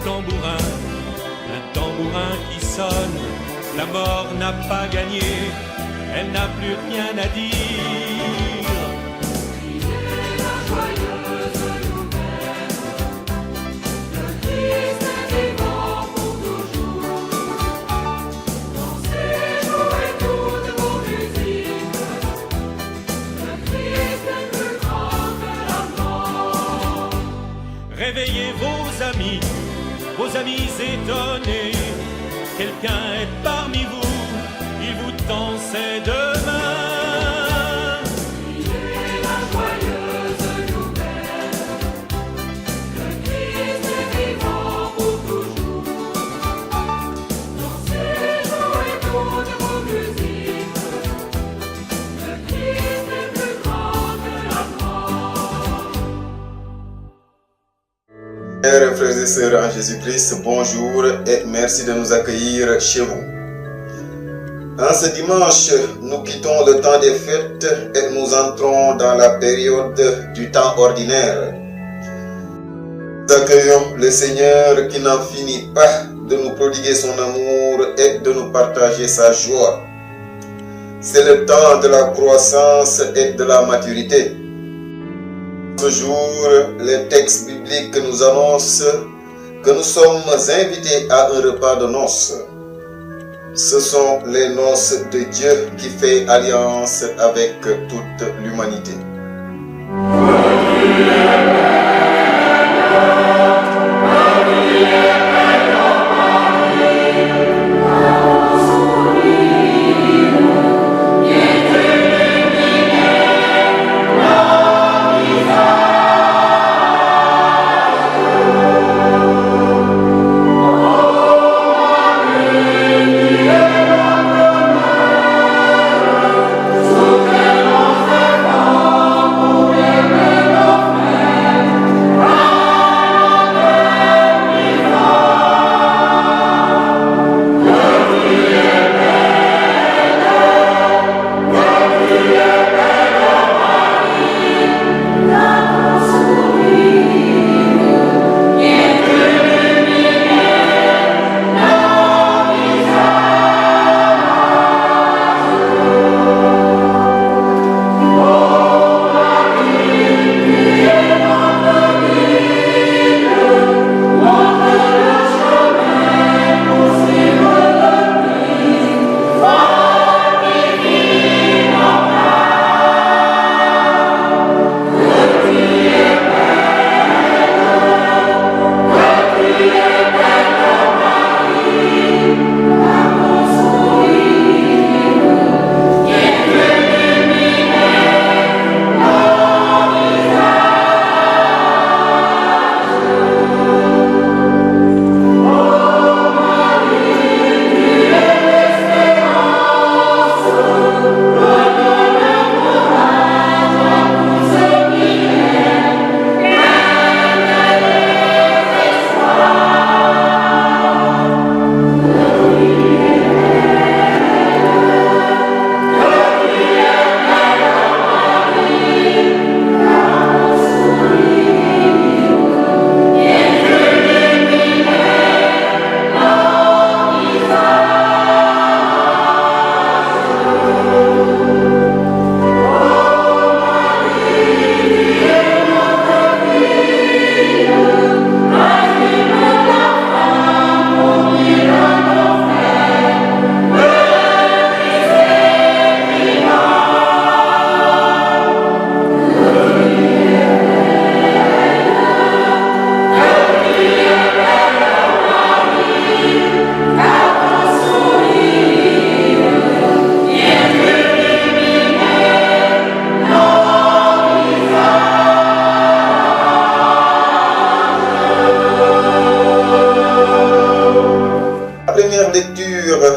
un tambourin qui sonne. La mort n'a pas gagné, elle n'a plus rien à dire. Criez la joyeuse nouvelle, le Christ est vivant pour toujours. Dansez, jouez toutes vos musiques, le Christ est plus grand que la mort. Réveillez vos amis étonnés. Quelqu'un est parmi vous, il vous tend ses deux mains. Criez la joyeuse nouvelle, le Christ est vivant pour toujours. Dansez, jouez toutes vos musiques, le Christ est plus grand que la mort. Chers frères et sœurs en Jésus-Christ, bonjour et merci de nous accueillir chez vous. En ce dimanche, nous quittons le temps des fêtes et nous entrons dans la période du temps ordinaire. Nous accueillons le Seigneur qui n'en finit pas de nous prodiguer son amour et de nous partager sa joie. C'est le temps de la croissance et de la maturité. Ce jour, les textes bibliques nous annoncent que nous sommes invités à un repas de noces. Ce sont les noces de Dieu qui fait alliance avec toute l'humanité.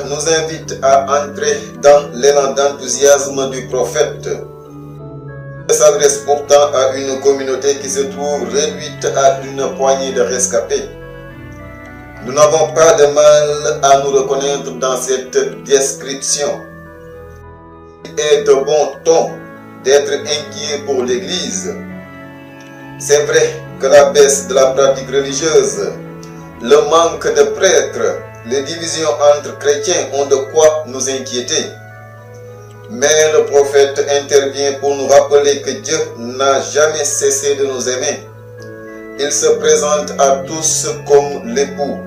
Nous invite à entrer dans l'élan d'enthousiasme du prophète. Il s'adresse pourtant à une communauté qui se trouve réduite à une poignée de rescapés. Nous n'avons pas de mal à nous reconnaître dans cette description. Il est de bon ton d'être inquiet pour l'Église. C'est vrai que la baisse de la pratique religieuse le manque de prêtres, les divisions entre chrétiens ont de quoi nous inquiéter. Mais le prophète intervient pour nous rappeler que Dieu n'a jamais cessé de nous aimer. Il se présente à tous comme l'époux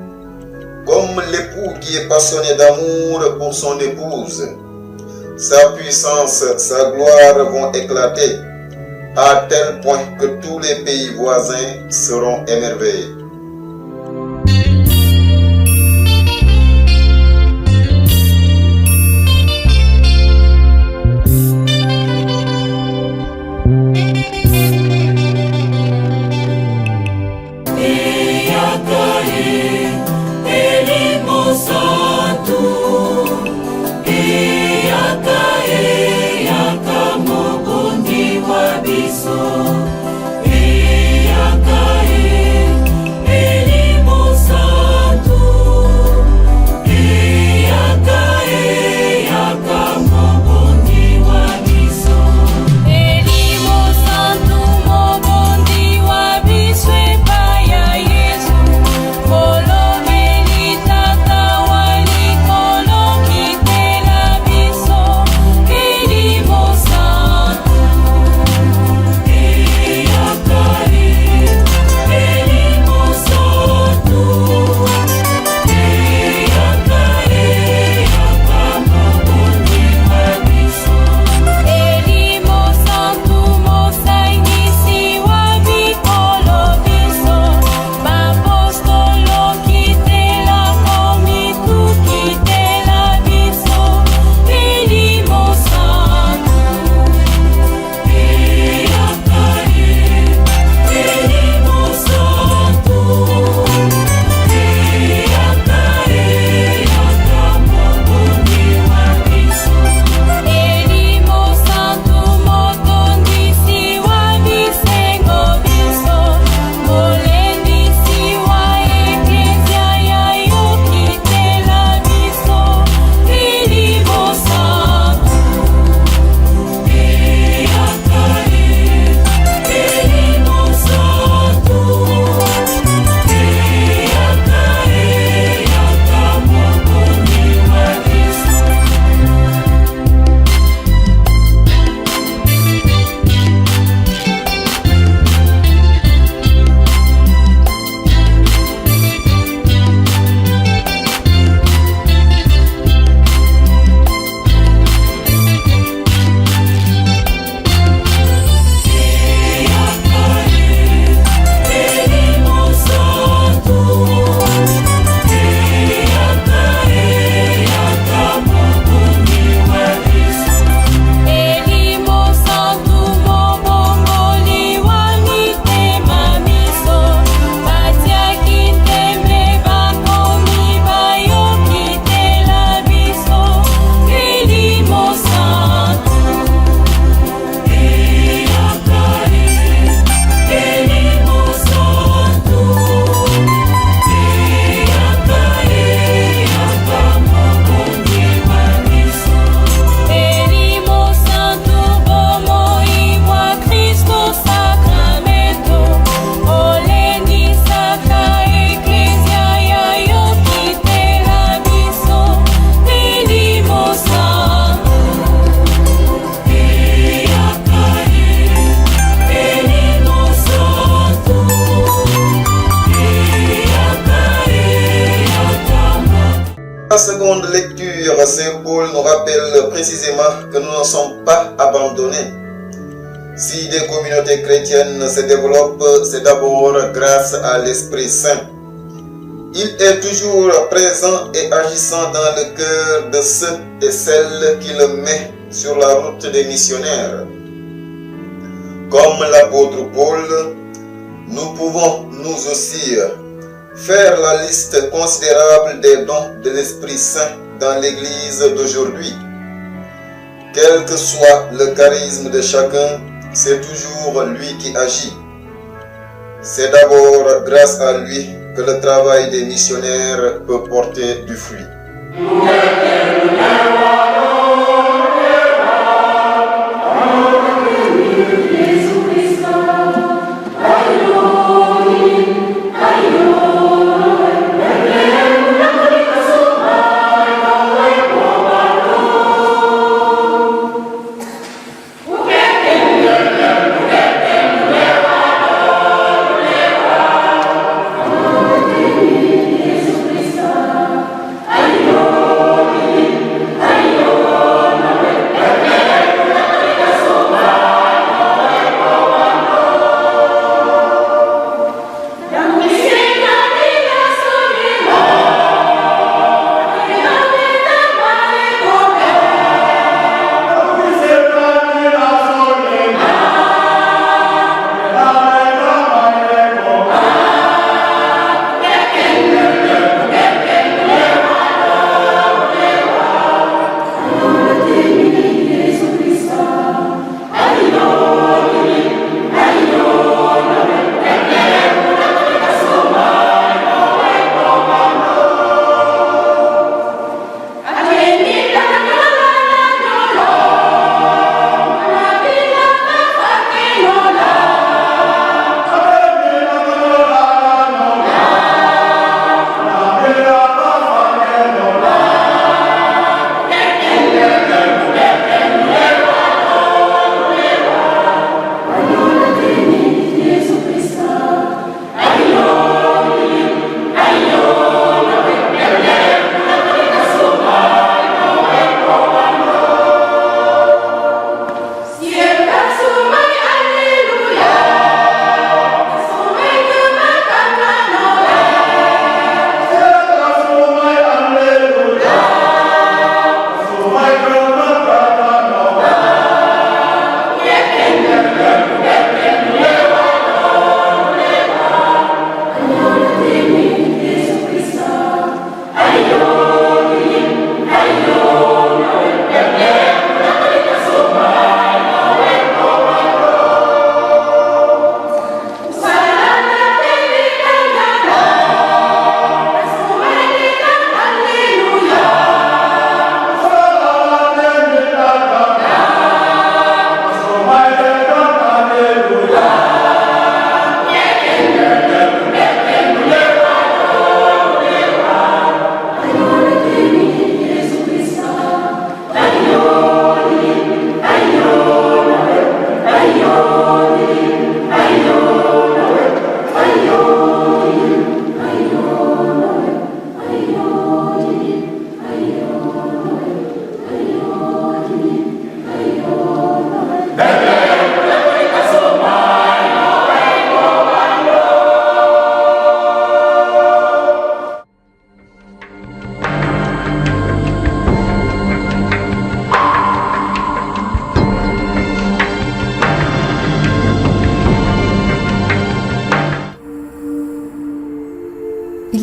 qui est passionné d'amour pour son épouse. Sa puissance, sa gloire vont éclater à tel point que tous les pays voisins seront émerveillés. La seconde lecture, Saint Paul nous rappelle précisément que nous ne sommes pas abandonnés. Si des communautés chrétiennes se développent, c'est d'abord grâce à l'Esprit Saint. Il est toujours présent et agissant dans le cœur de ceux et celles qui le met sur la route des missionnaires. Comme l'apôtre Paul, nous pouvons nous aussi faire la liste considérable des dons de l'Esprit Saint dans l'Église d'aujourd'hui. Quel que soit le charisme de chacun, c'est toujours lui qui agit. C'est d'abord grâce à lui que le travail des missionnaires peut porter du fruit.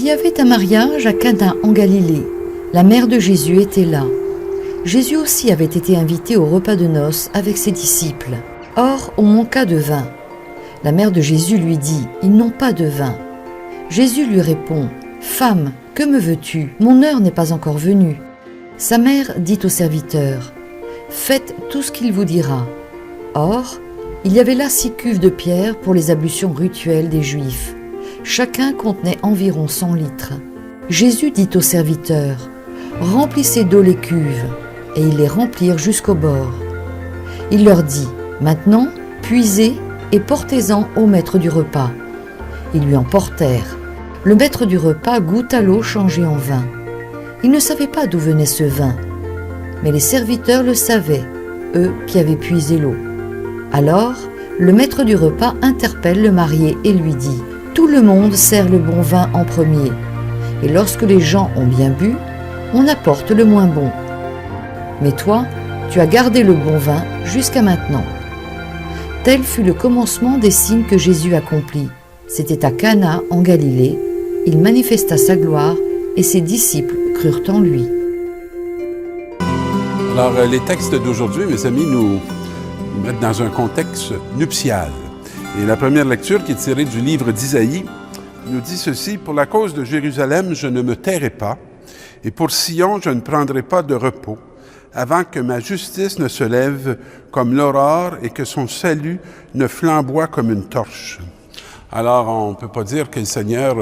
Il y avait un mariage à Cana en Galilée. La mère de Jésus était là. Jésus aussi avait été invité au repas de noces avec ses disciples. Or, on manqua de vin. La mère de Jésus lui dit « Ils n'ont pas de vin ». Jésus lui répond « Femme, que me veux-tu? Mon heure n'est pas encore venue. » Sa mère dit au serviteur « Faites tout ce qu'il vous dira. » Or, il y avait là 6 cuves de pierre pour les ablutions rituelles des Juifs. Chacun contenait environ 100 litres. Jésus dit au serviteur « Remplissez d'eau les cuves. » Et ils les remplirent jusqu'au bord. Il leur dit « Maintenant, puisez et portez-en au maître du repas. » Ils lui en portèrent. Le maître du repas goûta l'eau changée en vin. Il ne savait pas d'où venait ce vin, mais les serviteurs le savaient, eux qui avaient puisé l'eau. Alors, le maître du repas interpelle le marié et lui dit « Tout le monde sert le bon vin en premier, et lorsque les gens ont bien bu, on apporte le moins bon. Mais toi, tu as gardé le bon vin jusqu'à maintenant. » Tel fut le commencement des signes que Jésus accomplit. C'était à Cana, en Galilée. Il manifesta sa gloire et ses disciples crurent en lui. Alors, les textes d'aujourd'hui, mes amis, nous mettent dans un contexte nuptial. Et la première lecture, qui est tirée du livre d'Isaïe, nous dit ceci: « Pour la cause de Jérusalem, je ne me tairai pas, et pour Sion, je ne prendrai pas de repos, avant que ma justice ne se lève comme l'aurore et que son salut ne flamboie comme une torche. » Alors, on ne peut pas dire que le Seigneur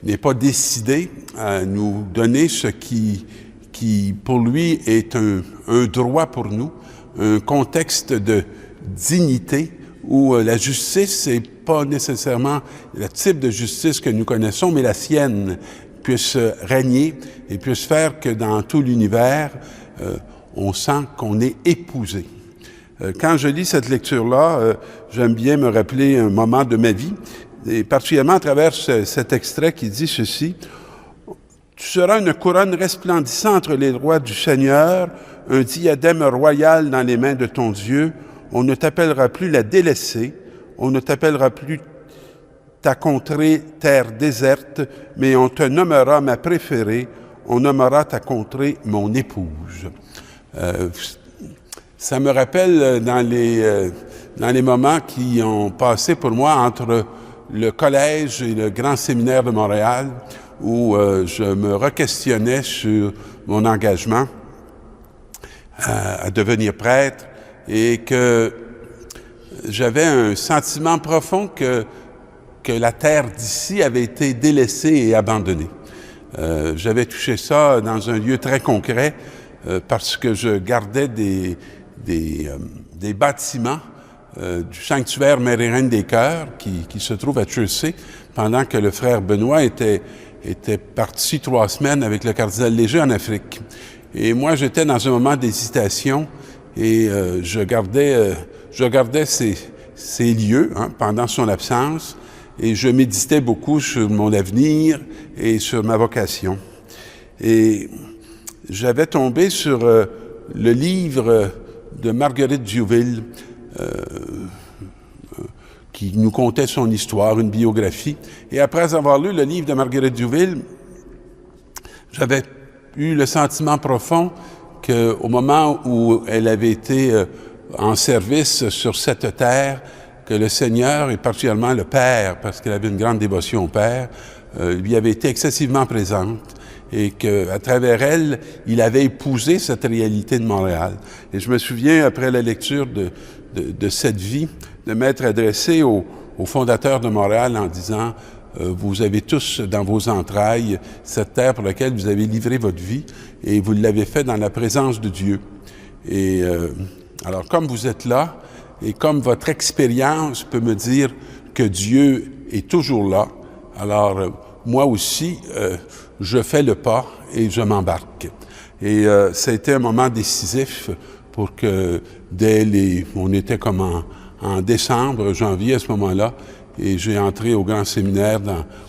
n'est pas décidé à nous donner ce qui pour lui, est un droit pour nous, un contexte de dignité où la justice n'est pas nécessairement le type de justice que nous connaissons, mais la sienne puisse régner et puisse faire que dans tout l'univers, on sent qu'on est épousé. Quand je lis cette lecture-là, j'aime bien me rappeler un moment de ma vie, et particulièrement à travers cet extrait qui dit ceci: « Tu seras une couronne resplendissante entre les rois du Seigneur, un diadème royal dans les mains de ton Dieu. On ne t'appellera plus la délaissée, on ne t'appellera plus ta contrée terre déserte, mais on te nommera ma préférée, on nommera ta contrée mon épouse. » Ça me rappelle dans les moments qui ont passé pour moi entre le collège et le grand séminaire de Montréal, où je me re-questionnais sur mon engagement à devenir prêtre, et que j'avais un sentiment profond que la terre d'ici avait été délaissée et abandonnée. J'avais touché ça dans un lieu très concret parce que je gardais des bâtiments du sanctuaire Mère-et-Reine des Cœurs qui se trouve à Chelsea, pendant que le frère Benoît était parti 3 semaines avec le cardinal Léger en Afrique. Et moi, j'étais dans un moment d'hésitation et je gardais ces lieux pendant son absence, et je méditais beaucoup sur mon avenir et sur ma vocation. Et j'avais tombé sur le livre de Marguerite Diouville, qui nous contait son histoire, une biographie. Et après avoir lu le livre de Marguerite Diouville, j'avais eu le sentiment profond qu'au moment où elle avait été en service sur cette terre, que le Seigneur, et particulièrement le Père, parce qu'elle avait une grande dévotion au Père, lui avait été excessivement présente, et qu'à travers elle, il avait épousé cette réalité de Montréal. Et je me souviens, après la lecture de cette vie, de m'être adressé au fondateur de Montréal en disant « Vous avez tous dans vos entrailles cette terre pour laquelle vous avez livré votre vie, et vous l'avez fait dans la présence de Dieu. » Et alors, comme vous êtes là, et comme votre expérience peut me dire que Dieu est toujours là, alors moi aussi, je fais le pas et je m'embarque. Et ça a été un moment décisif pour que on était comme en décembre, janvier à ce moment-là, et j'ai entré au grand séminaire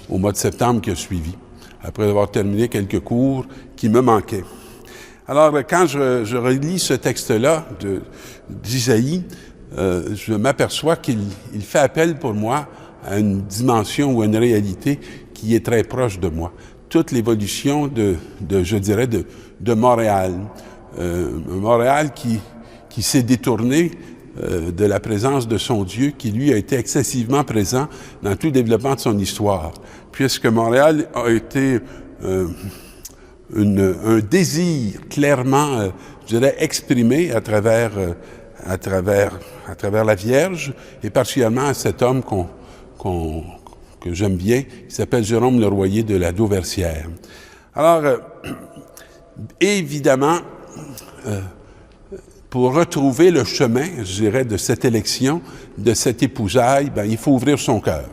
au mois de septembre qui a suivi, après avoir terminé quelques cours qui me manquaient. Alors, quand je relis ce texte-là d'Isaïe, je m'aperçois qu'il fait appel pour moi à une dimension ou à une réalité qui est très proche de moi. Toute l'évolution je dirais, de Montréal. Montréal qui s'est détourné de la présence de son Dieu, qui lui a été excessivement présent dans tout le développement de son histoire. Puisque Montréal a été un désir clairement, je dirais, exprimé à travers la Vierge, et particulièrement à cet homme que j'aime bien, qui s'appelle Jérôme Le Royer de la Dauversière. Alors, évidemment, pour retrouver le chemin, je dirais, de cette élection, de cette épousaille, il faut ouvrir son cœur.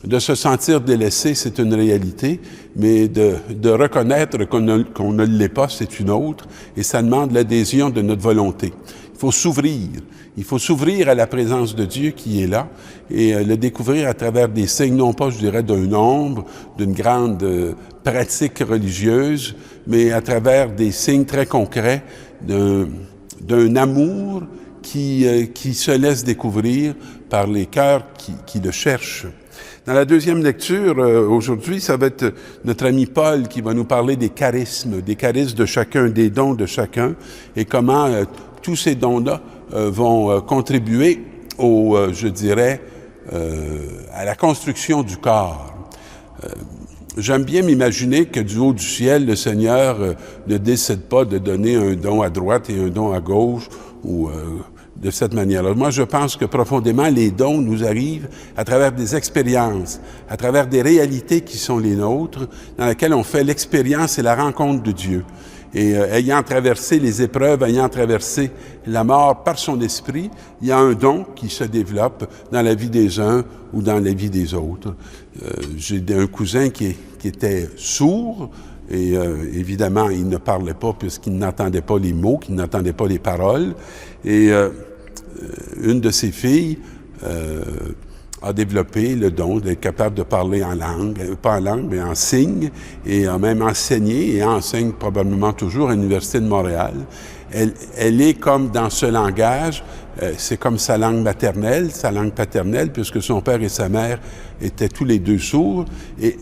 De se sentir délaissé, c'est une réalité, mais de reconnaître qu'on ne l'est pas, c'est une autre, et ça demande l'adhésion de notre volonté. Il faut s'ouvrir. Il faut s'ouvrir à la présence de Dieu qui est là et le découvrir à travers des signes, non pas, je dirais, d'un nombre, d'une grande pratique religieuse, mais à travers des signes très concrets d'un amour qui se laisse découvrir par les cœurs qui le cherchent. Dans la deuxième lecture, aujourd'hui, ça va être notre ami Paul qui va nous parler des charismes de chacun, des dons de chacun, et comment tous ces dons-là vont contribuer je dirais, à la construction du corps. J'aime bien m'imaginer que du haut du ciel, le Seigneur ne décide pas de donner un don à droite et un don à gauche, ou de cette manière-là. Moi, je pense que profondément, les dons nous arrivent à travers des expériences, à travers des réalités qui sont les nôtres, dans lesquelles on fait l'expérience et la rencontre de Dieu. Et ayant traversé les épreuves, ayant traversé la mort par son esprit, il y a un don qui se développe dans la vie des uns ou dans la vie des autres. J'ai un cousin qui était sourd, et évidemment, il ne parlait pas puisqu'il n'entendait pas les mots, qu'il n'entendait pas les paroles. Et une de ses filles a développé le don d'être capable de parler en langue, pas en langue, mais en signes, et a même enseigné, et enseigne probablement toujours à l'Université de Montréal. Elle est comme dans ce langage, c'est comme sa langue maternelle, sa langue paternelle, puisque son père et sa mère étaient tous les deux sourds, et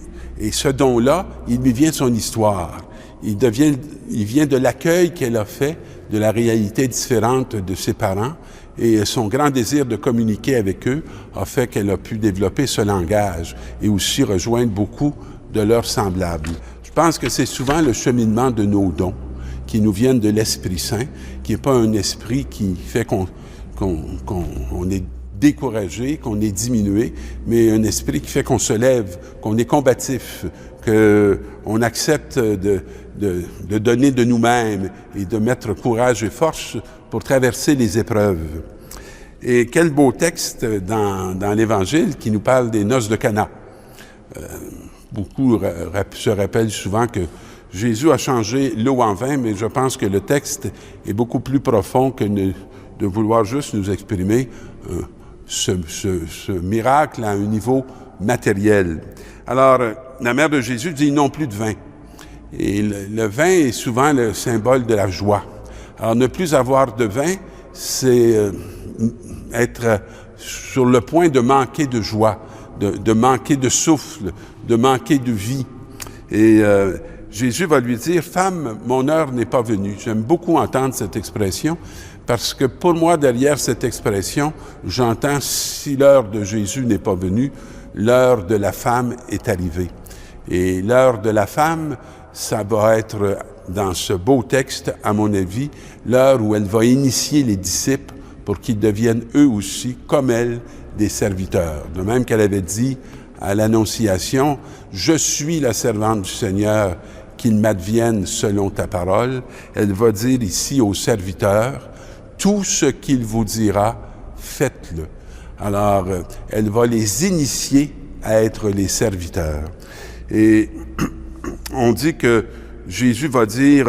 ce don-là, il lui vient de son histoire. Il vient de l'accueil qu'elle a fait de la réalité différente de ses parents, et son grand désir de communiquer avec eux a fait qu'elle a pu développer ce langage et aussi rejoindre beaucoup de leurs semblables. Je pense que c'est souvent le cheminement de nos dons qui nous viennent de l'Esprit Saint, qui n'est pas un esprit qui fait qu'on est découragé, qu'on est diminué, mais un esprit qui fait qu'on se lève, qu'on est combatif, qu'on accepte de donner de nous-mêmes et de mettre courage et force pour traverser les épreuves. Et quel beau texte dans l'Évangile qui nous parle des noces de Cana. Beaucoup se rappellent souvent que Jésus a changé l'eau en vin, mais je pense que le texte est beaucoup plus profond que de vouloir juste nous exprimer ce miracle à un niveau matériel. Alors, la mère de Jésus dit non plus de vin. Et le vin est souvent le symbole de la joie. Alors, ne plus avoir de vin, c'est être sur le point de manquer de joie, de manquer de souffle, de manquer de vie. Et Jésus va lui dire, « Femme, mon heure n'est pas venue. » J'aime beaucoup entendre cette expression, parce que pour moi, derrière cette expression, j'entends, si l'heure de Jésus n'est pas venue, l'heure de la femme est arrivée. Et l'heure de la femme, ça va être, dans ce beau texte, à mon avis, l'heure où elle va initier les disciples pour qu'ils deviennent eux aussi, comme elle, des serviteurs. De même qu'elle avait dit à l'Annonciation, « Je suis la servante du Seigneur, qu'il m'advienne selon ta parole. » Elle va dire ici aux serviteurs, « Tout ce qu'il vous dira, faites-le. » Alors, elle va les initier à être les serviteurs. Et on dit que Jésus va dire,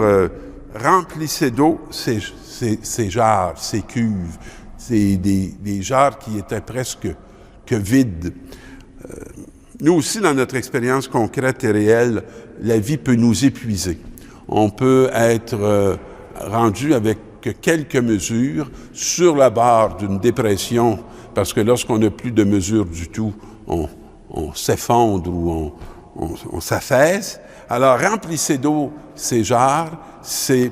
remplissez d'eau ces jarres, ces cuves. C'est des jarres qui étaient presque que vides. Nous aussi, dans notre expérience concrète et réelle, la vie peut nous épuiser. On peut être rendu avec quelques mesures sur la barre d'une dépression, parce que lorsqu'on n'a plus de mesures du tout, on s'effondre ou on s'affaisse. Alors, remplissez d'eau ces jarres,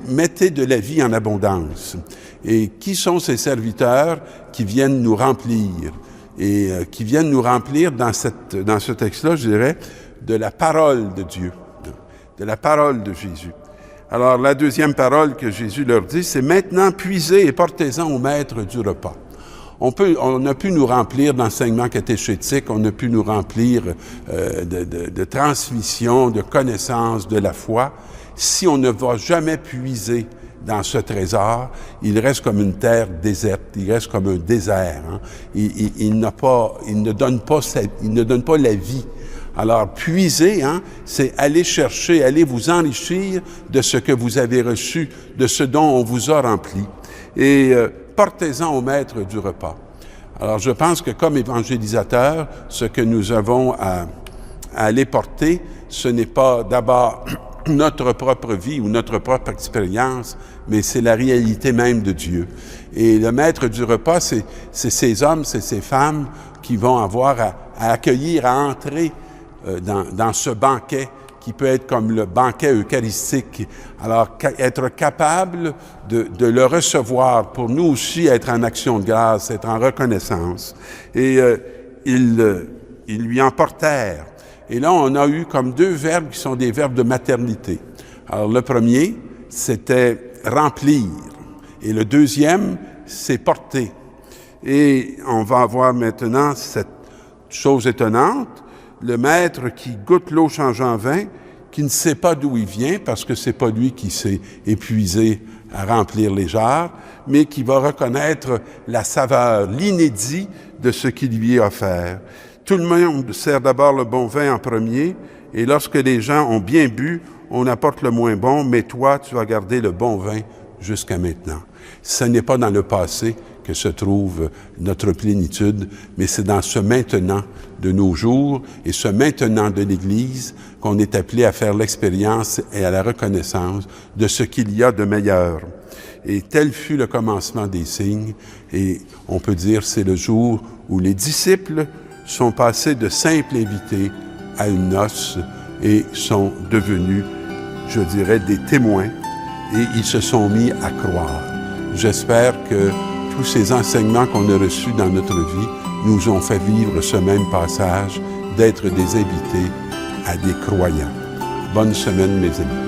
mettez de la vie en abondance. Et qui sont ces serviteurs qui viennent nous remplir? Et qui viennent nous remplir dans ce texte-là, je dirais, de la parole de Dieu, de la parole de Jésus. Alors, la deuxième parole que Jésus leur dit, c'est « Maintenant, puisez et portez-en au maître du repas ». On a pu nous remplir d'enseignements catéchétiques, on a pu nous remplir de transmission, de connaissances, de la foi. Si on ne va jamais puiser dans ce trésor, il reste comme une terre déserte, il reste comme un désert. Hein? Il ne donne pas la vie. Alors, puiser, hein, c'est aller chercher, aller vous enrichir de ce que vous avez reçu, de ce dont on vous a rempli. Et portez-en au maître du repas. Alors, je pense que comme évangélisateurs, ce que nous avons à aller porter, ce n'est pas d'abord notre propre vie ou notre propre expérience, mais c'est la réalité même de Dieu. Et le maître du repas, c'est ces hommes, c'est ces femmes qui vont avoir à accueillir, à entrer dans ce banquet qui peut être comme le banquet eucharistique. Alors, être capable de le recevoir, pour nous aussi être en action de grâce, être en reconnaissance. Et ils lui emportèrent. Et là, on a eu comme deux verbes qui sont des verbes de maternité. Alors, le premier, c'était remplir. Et le deuxième, c'est porter. Et on va avoir maintenant cette chose étonnante, le maître qui goûte l'eau changeant en vin, qui ne sait pas d'où il vient, parce que c'est pas lui qui s'est épuisé à remplir les jarres, mais qui va reconnaître la saveur, l'inédit de ce qui lui est offert. Tout le monde sert d'abord le bon vin en premier, et lorsque les gens ont bien bu, on apporte le moins bon, mais toi, tu vas garder le bon vin jusqu'à maintenant. Ce n'est pas dans le passé que se trouve notre plénitude, mais c'est dans ce maintenant de nos jours et ce maintenant de l'Église qu'on est appelé à faire l'expérience et à la reconnaissance de ce qu'il y a de meilleur. Et tel fut le commencement des signes, et on peut dire c'est le jour où les disciples sont passés de simples invités à une noce et sont devenus, je dirais, des témoins, et ils se sont mis à croire. J'espère que tous ces enseignements qu'on a reçus dans notre vie nous ont fait vivre ce même passage, d'être des invités à des croyants. Bonne semaine, mes amis.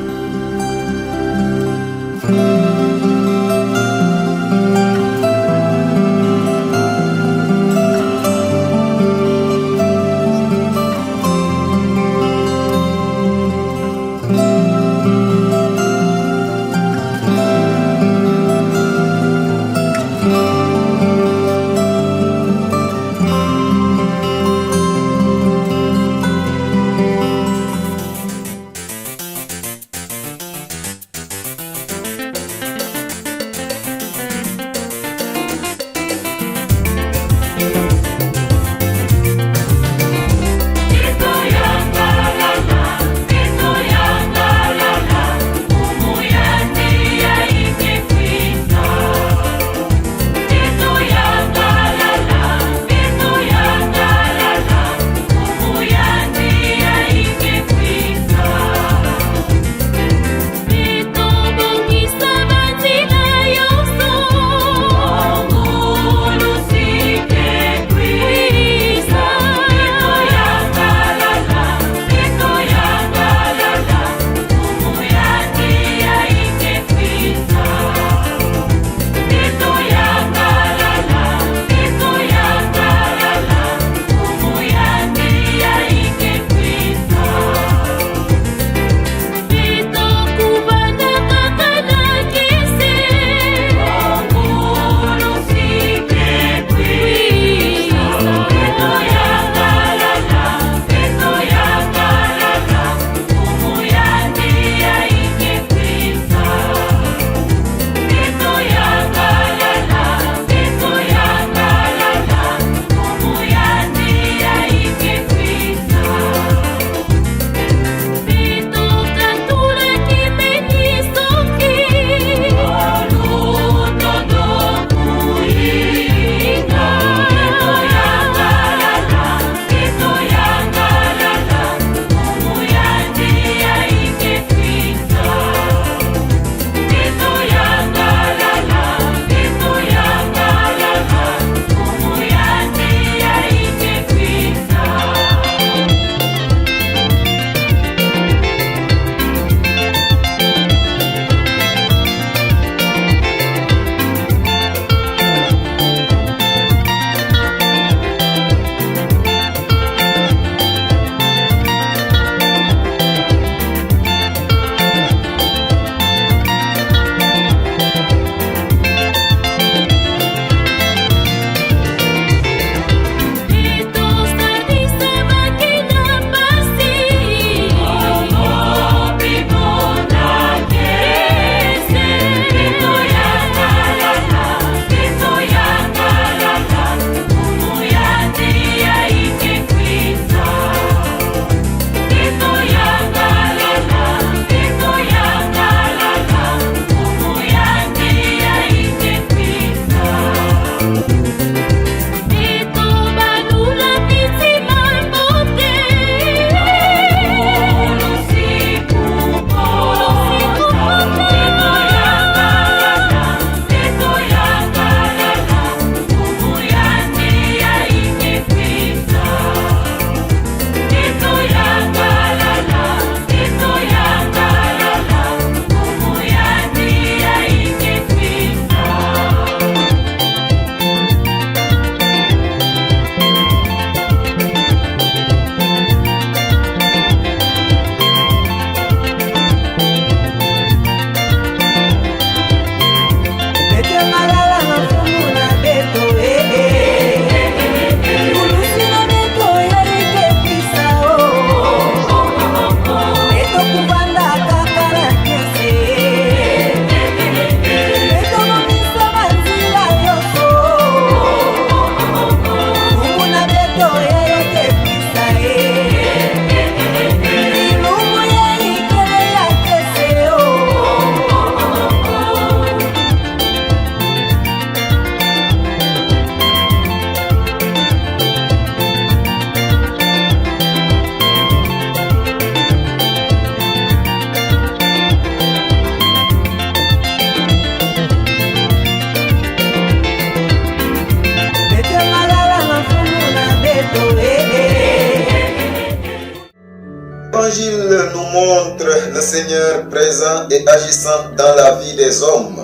montre le Seigneur présent et agissant dans la vie des hommes,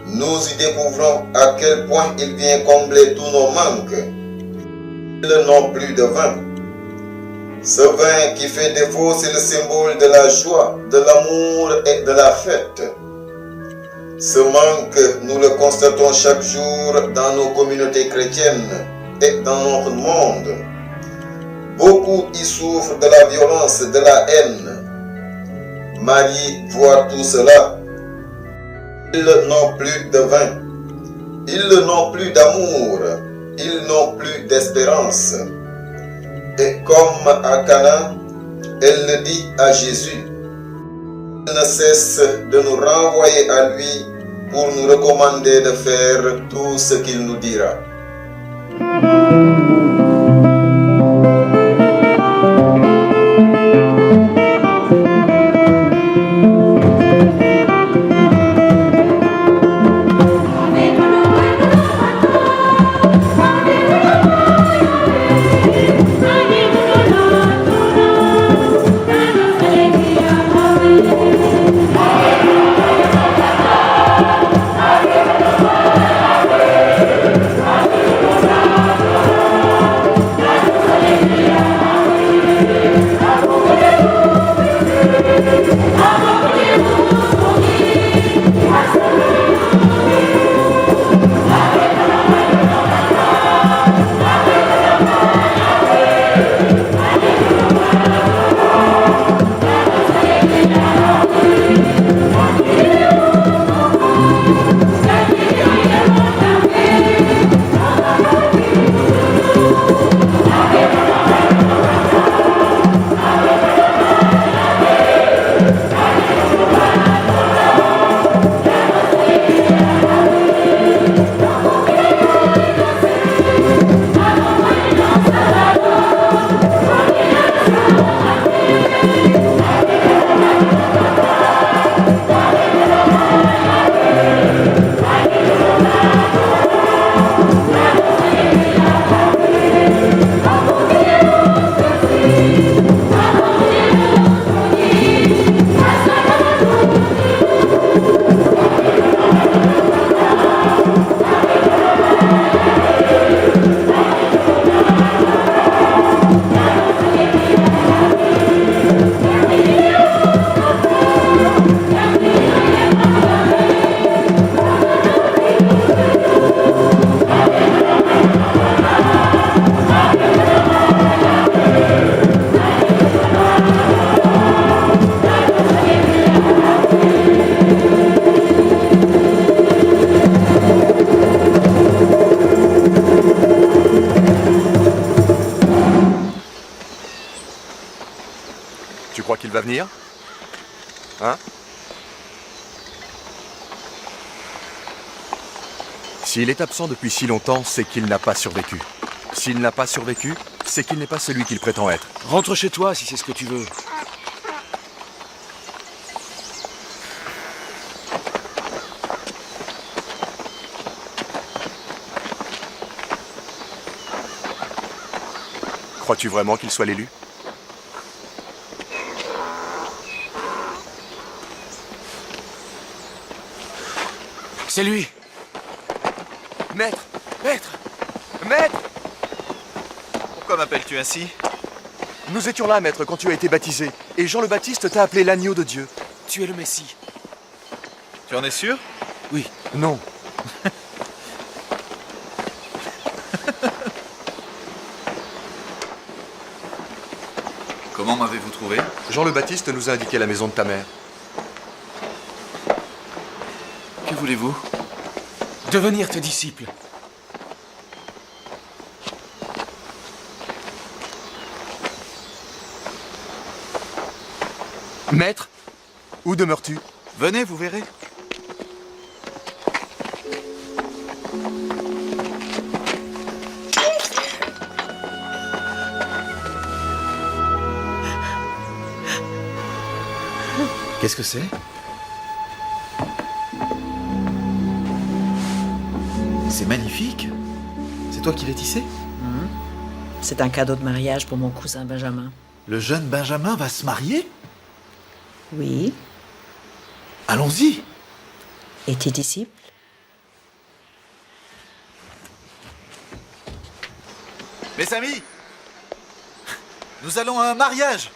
nous y découvrons à quel point il vient combler tous nos manques. Ils n'ont plus de vin. Ce vin qui fait défaut, c'est le symbole de la joie, de l'amour et de la fête. Ce manque, nous le constatons chaque jour dans nos communautés chrétiennes et dans notre monde. Beaucoup y souffrent de la violence, de la haine. Marie voit tout cela. Ils n'ont plus de vin. Ils n'ont plus d'amour. Ils n'ont plus d'espérance. Et comme à Cana, elle le dit à Jésus. Il ne cesse de nous renvoyer à lui pour nous recommander de faire tout ce qu'il nous dira. Tu crois qu'il va venir? Hein? S'il est absent depuis si longtemps, c'est qu'il n'a pas survécu. S'il n'a pas survécu, c'est qu'il n'est pas celui qu'il prétend être. Rentre chez toi si c'est ce que tu veux. Crois-tu vraiment qu'il soit l'élu? C'est lui. Maître! Maître! Maître! Pourquoi m'appelles-tu ainsi? Nous étions là, maître, quand tu as été baptisé. Et Jean le Baptiste t'a appelé l'agneau de Dieu. Tu es le Messie. Tu en es sûr? Oui. Non. Comment m'avez-vous trouvé? Jean le Baptiste nous a indiqué la maison de ta mère. Que voulez-vous? Devenir tes disciples. Maître, où demeures-tu? Venez, vous verrez. Qu'est-ce que c'est? C'est magnifique. C'est toi qui l'as tissé? C'est un cadeau de mariage pour mon cousin Benjamin. Le jeune Benjamin va se marier? Oui. Allons-y. Et tes disciples? Mes amis, nous allons à un mariage.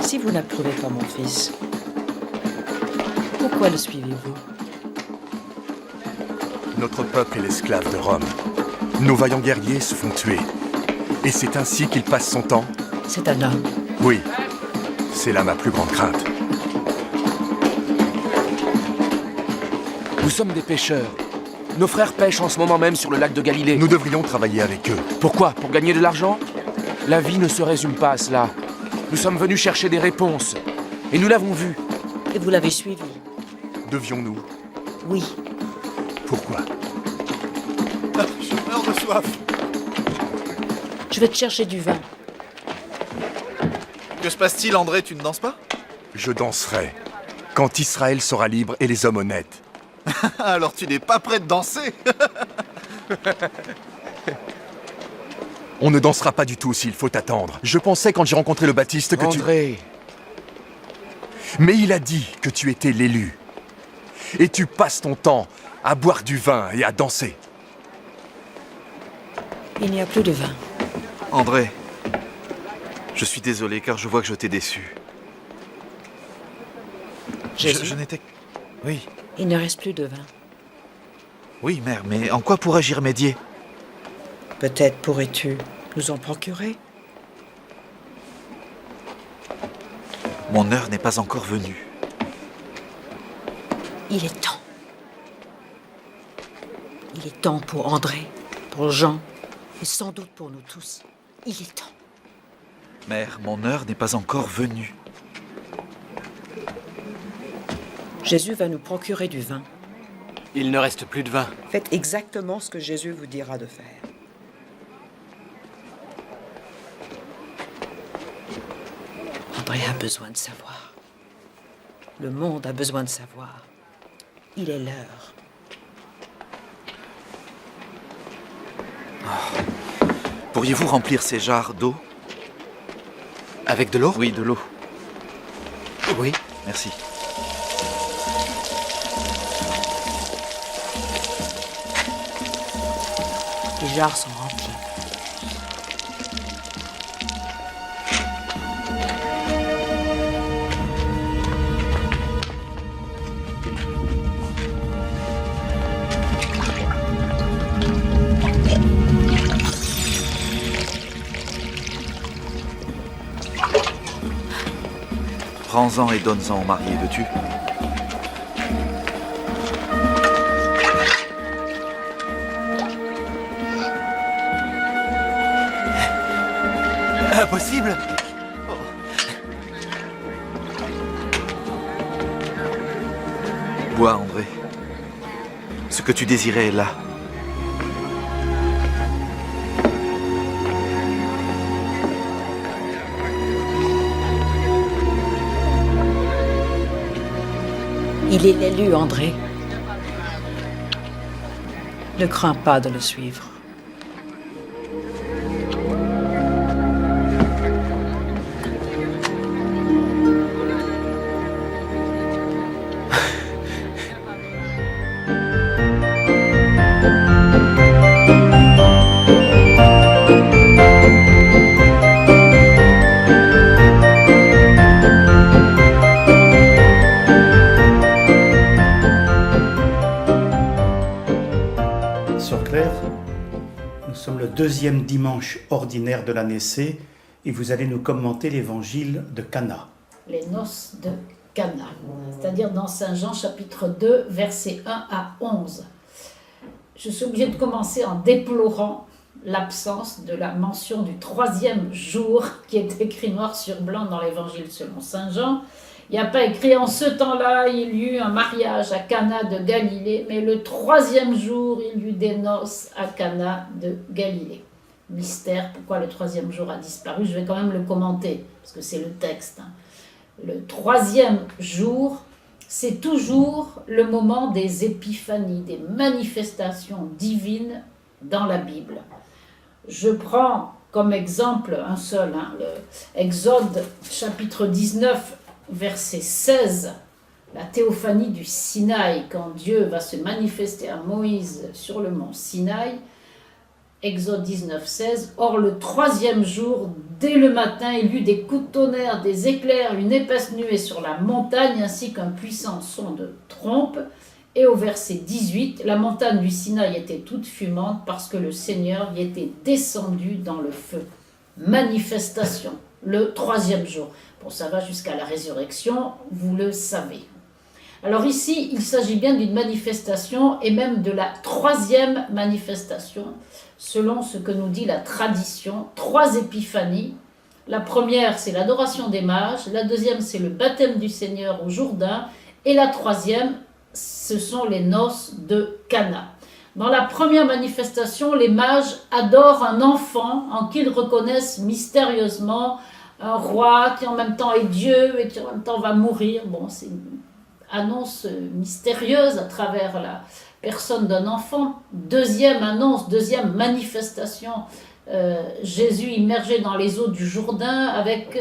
Si vous n'approuvez pas mon fils, pourquoi le suivez-vous? Notre peuple est l'esclave de Rome. Nos vaillants guerriers se font tuer. Et c'est ainsi qu'il passe son temps? C'est un homme. Oui, c'est là ma plus grande crainte. Nous sommes des pêcheurs. Nos frères pêchent en ce moment même sur le lac de Galilée. Nous devrions travailler avec eux. Pourquoi? Pour gagner de l'argent? La vie ne se résume pas à cela. Nous sommes venus chercher des réponses. Et nous l'avons vu. Et vous l'avez suivi? Devions-nous? Oui. Pourquoi? Je meurs de soif. Je vais te chercher du vin. Que se passe-t-il, André? Tu ne danses pas? Je danserai quand Israël sera libre et les hommes honnêtes. Alors tu n'es pas prêt de danser? On ne dansera pas du tout s'il faut attendre. Je pensais quand j'ai rencontré le Baptiste que André, Mais il a dit que tu étais l'élu. Et tu passes ton temps à boire du vin et à danser. Il n'y a plus de vin. André, je suis désolé car je vois que je t'ai déçu. Jésus, Je n'étais... Oui, il ne reste plus de vin. oui, mère, mais en quoi pourrais-je y remédier? Peut-être pourrais-tu nous en procurer? Mon heure n'est pas encore venue. Il est temps. Il est temps pour André, pour Jean, et sans doute pour nous tous. Il est temps. Mère, mon heure n'est pas encore venue. Jésus va nous procurer du vin. il ne reste plus de vin. Faites exactement ce que Jésus vous dira de faire. André a besoin de savoir. Le monde a besoin de savoir. Il est l'heure. Pourriez-vous remplir ces jarres d'eau? Avec de l'eau? Oui, de l'eau. Oui. Merci. Les jarres sont remplies. Prends-en et donne-en au marié, veux-tu? Impossible! Bois, André. Ce que tu désirais est là. Il est l'élu, André. Ne crains pas de le suivre. Sœur Claire, nous sommes le deuxième dimanche ordinaire de l'année C et vous allez nous commenter l'évangile de Cana. Les noces de Cana, c'est-à-dire dans Saint Jean chapitre 2, versets 1 à 11. Je suis obligée de commencer en déplorant l'absence de la mention du troisième jour qui est écrit noir sur blanc dans l'évangile selon Saint Jean. Il n'y a pas écrit en ce temps-là, il y eut un mariage à Cana de Galilée, mais le 3e jour, il y eut des noces à Cana de Galilée. Mystère, pourquoi le 3e jour a disparu? Je vais quand même le commenter, parce que c'est le texte. Le 3e jour, c'est toujours le moment des épiphanies, des manifestations divines dans la Bible. Je prends comme exemple un seul, le Exode chapitre 19, verset 16, la théophanie du Sinaï, quand Dieu va se manifester à Moïse sur le mont Sinaï. Exode 19, 16. Or, le 3e jour, dès le matin, il y eut des coups de tonnerre, des éclairs, une épaisse nuée sur la montagne, ainsi qu'un puissant son de trompe. Et au verset 18, la montagne du Sinaï était toute fumante parce que le Seigneur y était descendu dans le feu. Manifestation, le 3e jour. Bon, ça va jusqu'à la résurrection, vous le savez. Alors ici, il s'agit bien d'une manifestation et même de la 3e manifestation, selon ce que nous dit la tradition. 3 épiphanies. La première, c'est l'adoration des mages. La deuxième, c'est le baptême du Seigneur au Jourdain. Et la 3e, ce sont les noces de Cana. Dans la première manifestation, les mages adorent un enfant en qui ils reconnaissent mystérieusement un roi qui en même temps est Dieu et qui en même temps va mourir. Bon, c'est une annonce mystérieuse à travers la personne d'un enfant. Deuxième annonce, deuxième manifestation, Jésus immergé dans les eaux du Jourdain avec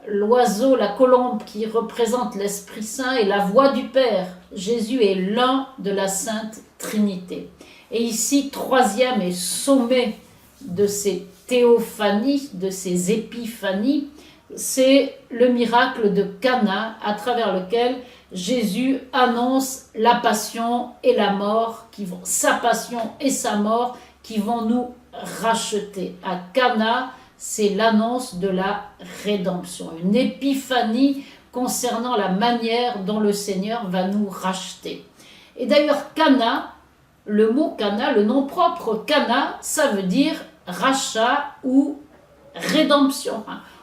l'oiseau, la colombe qui représente l'Esprit Saint et la voix du Père. Jésus est l'un de la Sainte Trinité. Et ici, 3e et sommet de ces théophanies, de ces épiphanies, c'est le miracle de Cana à travers lequel Jésus annonce la passion et la mort, sa passion et sa mort qui vont nous racheter. À Cana, c'est l'annonce de la rédemption, une épiphanie concernant la manière dont le Seigneur va nous racheter. Et d'ailleurs, Cana, le mot Cana, le nom propre Cana, ça veut dire rachat ou rédemption.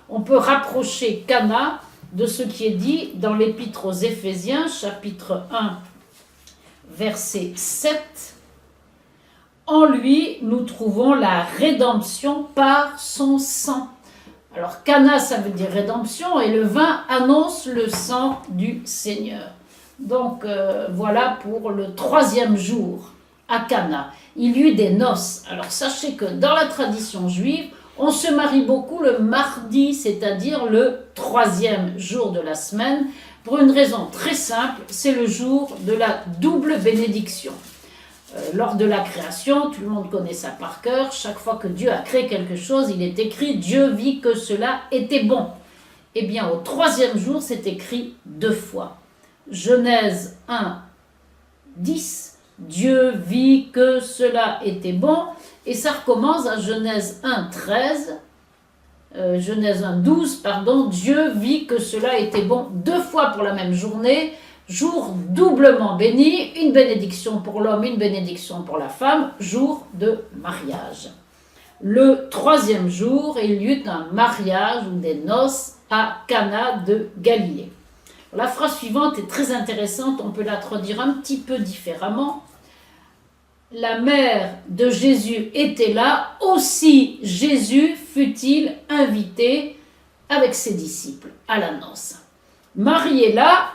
On peut rapprocher Cana de ce qui est dit dans l'Épître aux Éphésiens, chapitre 1, verset 7. En lui, nous trouvons la rédemption par son sang. Alors, Cana, ça veut dire rédemption, et le vin annonce le sang du Seigneur. Donc, voilà pour le 3e jour à Cana. Il y eut des noces. Alors, sachez que dans la tradition juive, on se marie beaucoup le mardi, c'est-à-dire le 3e jour de la semaine, pour une raison très simple, c'est le jour de la double bénédiction. Lors de la création, tout le monde connaît ça par cœur, chaque fois que Dieu a créé quelque chose, il est écrit « Dieu vit que cela était bon ». Eh bien, au 3e jour, c'est écrit 2 fois. Genèse 1, 10, Dieu vit que cela était bon, et ça recommence à Genèse 1, 13, Genèse 1, 12, pardon, Dieu vit que cela était bon 2 fois pour la même journée, jour doublement béni, une bénédiction pour l'homme, une bénédiction pour la femme, jour de mariage. Le 3e jour, il y eut un mariage ou des noces à Cana de Galilée. La phrase suivante est très intéressante, on peut la traduire un petit peu différemment. La mère de Jésus était là, aussi Jésus fut-il invité avec ses disciples à la noce. Marie est là,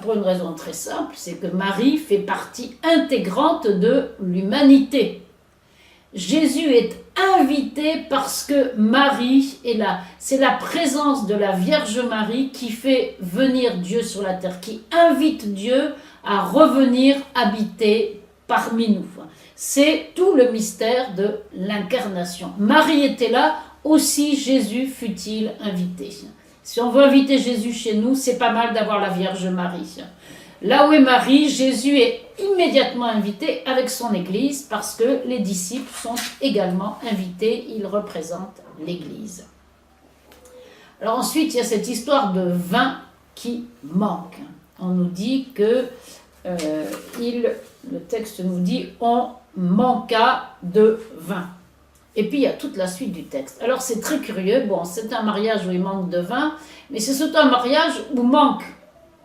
pour une raison très simple, c'est que Marie fait partie intégrante de l'humanité. Jésus est invité parce que Marie est là. C'est la présence de la Vierge Marie qui fait venir Dieu sur la terre, qui invite Dieu à revenir habiter parmi nous. C'est tout le mystère de l'incarnation. Marie était là, aussi Jésus fut-il invité. Si on veut inviter Jésus chez nous, c'est pas mal d'avoir la Vierge Marie. Là où est Marie, Jésus est immédiatement invité avec son Église parce que les disciples sont également invités, ils représentent l'Église. Alors ensuite, il y a cette histoire de vin qui manque. On nous dit que, le texte nous dit, on manqua de vin. Et puis il y a toute la suite du texte. Alors c'est très curieux, bon, c'est un mariage où il manque de vin, mais c'est surtout un mariage où manque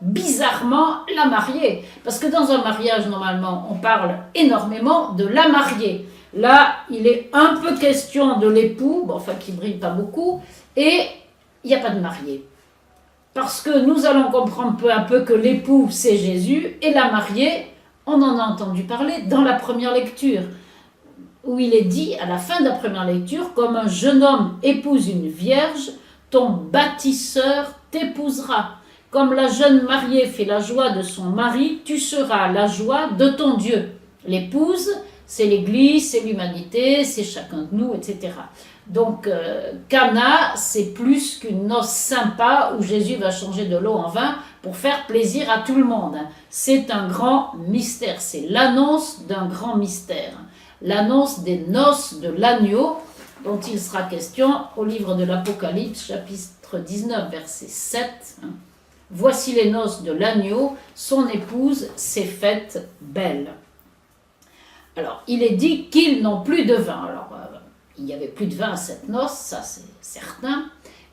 bizarrement la mariée. Parce que dans un mariage, normalement, on parle énormément de la mariée. Là, il est un peu question de l'époux, bon, enfin qui brille pas beaucoup, et il n'y a pas de mariée. Parce que nous allons comprendre peu à peu que l'époux, c'est Jésus, et la mariée, on en a entendu parler dans la première lecture, où il est dit, à la fin de la première lecture, comme un jeune homme épouse une vierge, ton bâtisseur t'épousera. Comme la jeune mariée fait la joie de son mari, tu seras la joie de ton Dieu. L'épouse, c'est l'Église, c'est l'humanité, c'est chacun de nous, etc. Donc, Cana, c'est plus qu'une noce sympa où Jésus va changer de l'eau en vin pour faire plaisir à tout le monde. C'est un grand mystère, c'est l'annonce d'un grand mystère. L'annonce des noces de l'agneau, dont il sera question au livre de l'Apocalypse, chapitre 19, verset 7. Voici les noces de l'agneau, son épouse s'est faite belle. Alors, il est dit qu'ils n'ont plus de vin. Alors, il n'y avait plus de vin à cette noce, ça c'est certain.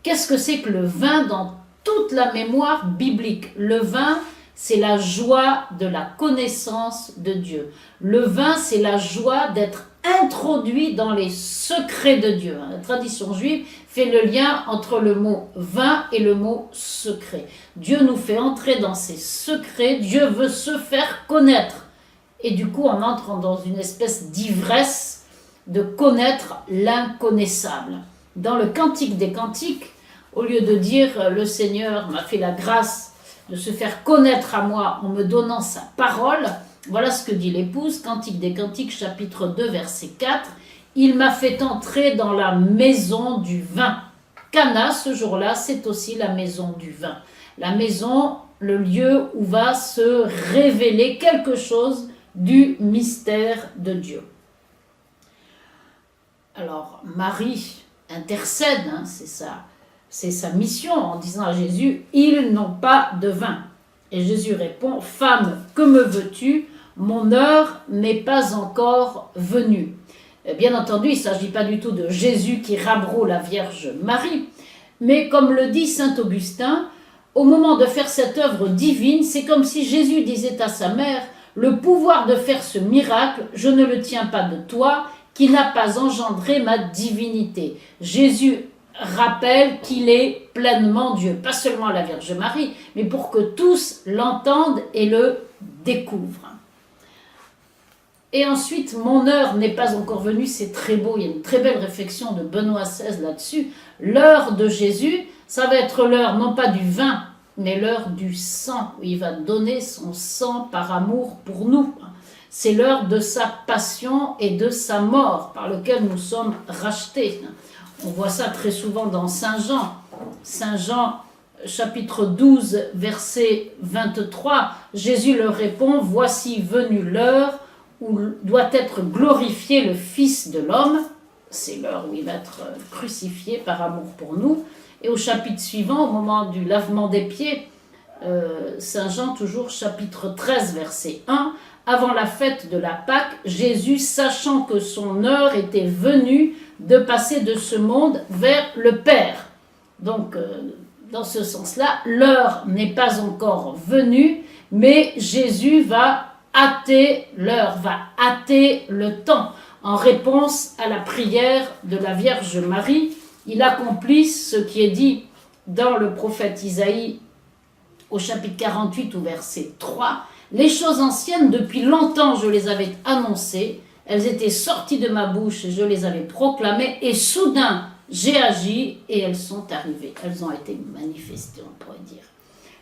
Qu'est-ce que c'est que le vin dans toute la mémoire biblique? Le vin, c'est la joie de la connaissance de Dieu. Le vin, c'est la joie d'être introduit dans les secrets de Dieu. La tradition juive fait le lien entre le mot vin et le mot secret. Dieu nous fait entrer dans ses secrets, Dieu veut se faire connaître. Et du coup, on entre dans une espèce d'ivresse de connaître l'inconnaissable. Dans le Cantique des Cantiques, au lieu de dire « Le Seigneur m'a fait la grâce de se faire connaître à moi en me donnant sa parole », voilà ce que dit l'épouse, Cantique des Cantiques, chapitre 2, verset 4. « Il m'a fait entrer dans la maison du vin ». Cana, ce jour-là, c'est aussi la maison du vin. La maison, le lieu où va se révéler quelque chose du mystère de Dieu. Alors, Marie intercède, c'est sa mission en disant à Jésus, « Ils n'ont pas de vin ». Et Jésus répond, « Femme, que me veux-tu? Mon heure n'est pas encore venue. » Bien entendu, il ne s'agit pas du tout de Jésus qui rabroue la Vierge Marie, mais comme le dit saint Augustin, au moment de faire cette œuvre divine, c'est comme si Jésus disait à sa mère, « Le pouvoir de faire ce miracle, je ne le tiens pas de toi, qui n'a pas engendré ma divinité. » Jésus rappelle qu'il est pleinement Dieu, pas seulement la Vierge Marie, mais pour que tous l'entendent et le découvrent. Et ensuite, mon heure n'est pas encore venue, c'est très beau, il y a une très belle réflexion de Benoît XVI là-dessus. L'heure de Jésus, ça va être l'heure non pas du vin, mais l'heure du sang, où il va donner son sang par amour pour nous. C'est l'heure de sa passion et de sa mort, par lequel nous sommes rachetés. On voit ça très souvent dans Saint Jean. Saint Jean, chapitre 12, verset 23, Jésus leur répond, « Voici venue l'heure où doit être glorifié le Fils de l'homme. » C'est l'heure où il va être crucifié par amour pour nous. Et au chapitre suivant, au moment du lavement des pieds, Saint Jean, toujours chapitre 13, verset 1, « Avant la fête de la Pâque, Jésus, sachant que son heure était venue de passer de ce monde vers le Père. » Donc, dans ce sens-là, l'heure n'est pas encore venue, mais Jésus va hâter l'heure, va hâter le temps. En réponse à la prière de la Vierge Marie, il accomplit ce qui est dit dans le prophète Isaïe au chapitre 48 au verset 3. « Les choses anciennes, depuis longtemps je les avais annoncées, elles étaient sorties de ma bouche et je les avais proclamées, et soudain j'ai agi et elles sont arrivées. » Elles ont été manifestées, on pourrait dire.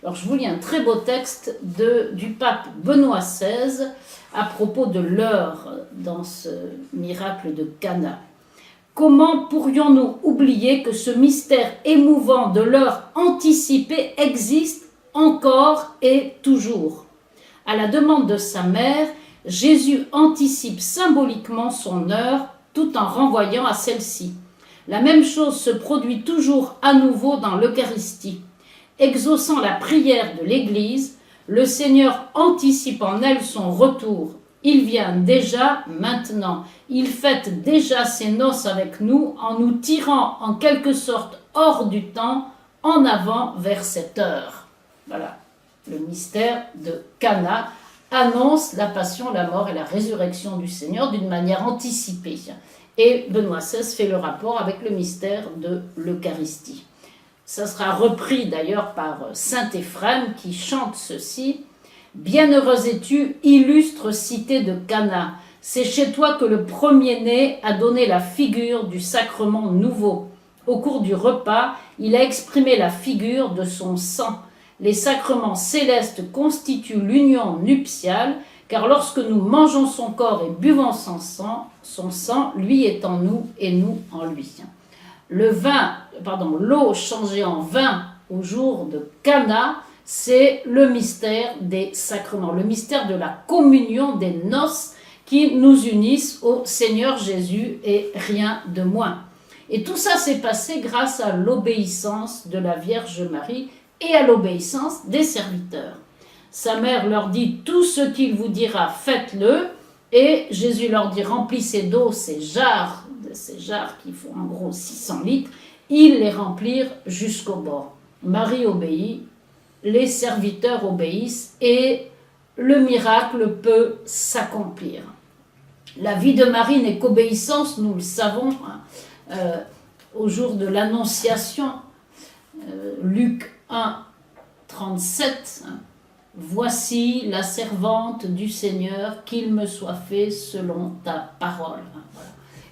Alors je vous lis un très beau texte du pape Benoît XVI à propos de l'heure dans ce miracle de Cana. « Comment pourrions-nous oublier que ce mystère émouvant de l'heure anticipée existe encore et toujours ? À la demande de sa mère, Jésus anticipe symboliquement son heure tout en renvoyant à celle-ci. La même chose se produit toujours à nouveau dans l'Eucharistie. Exaucant la prière de l'Église, le Seigneur anticipe en elle son retour. Il vient déjà maintenant. Il fête déjà ses noces avec nous en nous tirant en quelque sorte hors du temps, en avant vers cette heure. Voilà. le mystère de Cana, annonce la passion, la mort et la résurrection du Seigneur d'une manière anticipée. Et Benoît XVI fait le rapport avec le mystère de l'Eucharistie. Ça sera repris d'ailleurs par saint Éphrem qui chante ceci. « Bienheureuse es-tu, illustre cité de Cana, c'est chez toi que le premier-né a donné la figure du sacrement nouveau. Au cours du repas, il a exprimé la figure de son sang. Les sacrements célestes constituent l'union nuptiale, car lorsque nous mangeons son corps et buvons son sang, lui est en nous et nous en lui. » L'eau changée en vin au jour de Cana, c'est le mystère des sacrements, le mystère de la communion des noces qui nous unissent au Seigneur Jésus et rien de moins. Et tout ça s'est passé grâce à l'obéissance de la Vierge Marie et à l'obéissance des serviteurs. Sa mère leur dit « Tout ce qu'il vous dira, faites-le ». Et Jésus leur dit « Remplissez d'eau ces jarres qui font en gros 600 litres. » Ils les remplirent jusqu'au bord. Marie obéit, les serviteurs obéissent et le miracle peut s'accomplir. La vie de Marie n'est qu'obéissance, nous le savons, au jour de l'Annonciation, Luc 1, 37, Voici la servante du Seigneur, qu'il me soit fait selon ta parole.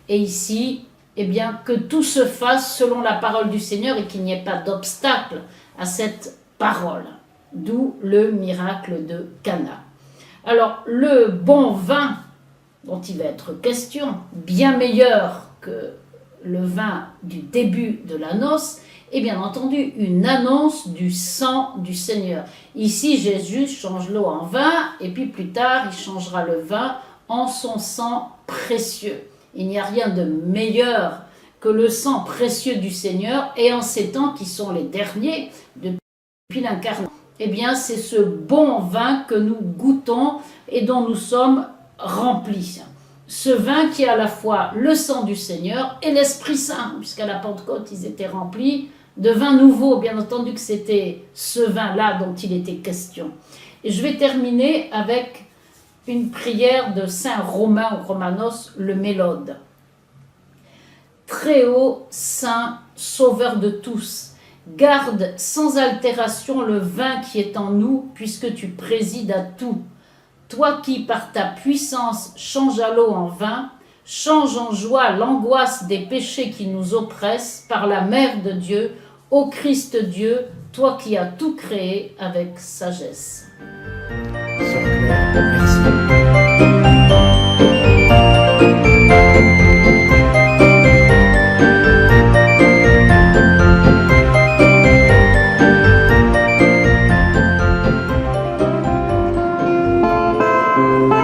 Et ici, eh bien, que tout se fasse selon la parole du Seigneur et qu'il n'y ait pas d'obstacle à cette parole. D'où le miracle de Cana. Alors, le bon vin dont il va être question, bien meilleur que le vin du début de la noce, est bien entendu une annonce du sang du Seigneur. Ici, Jésus change l'eau en vin, et puis plus tard, il changera le vin en son sang précieux. Il n'y a rien de meilleur que le sang précieux du Seigneur, et en ces temps qui sont les derniers, depuis l'incarnation, eh bien, c'est ce bon vin que nous goûtons et dont nous sommes remplis. Ce vin qui est à la fois le sang du Seigneur et l'Esprit Saint, puisqu'à la Pentecôte, ils étaient remplis de vin nouveau. Bien entendu que c'était ce vin-là dont il était question. Et je vais terminer avec une prière de Saint Romain ou Romanos, le Mélode. Très haut, Saint, Sauveur de tous, garde sans altération le vin qui est en nous, puisque tu présides à tout. Toi qui, par ta puissance, changes à l'eau en vin, change en joie l'angoisse des péchés qui nous oppressent par la Mère de Dieu, ô Christ Dieu, toi qui as tout créé avec sagesse. Sœur Claire, merci. Oh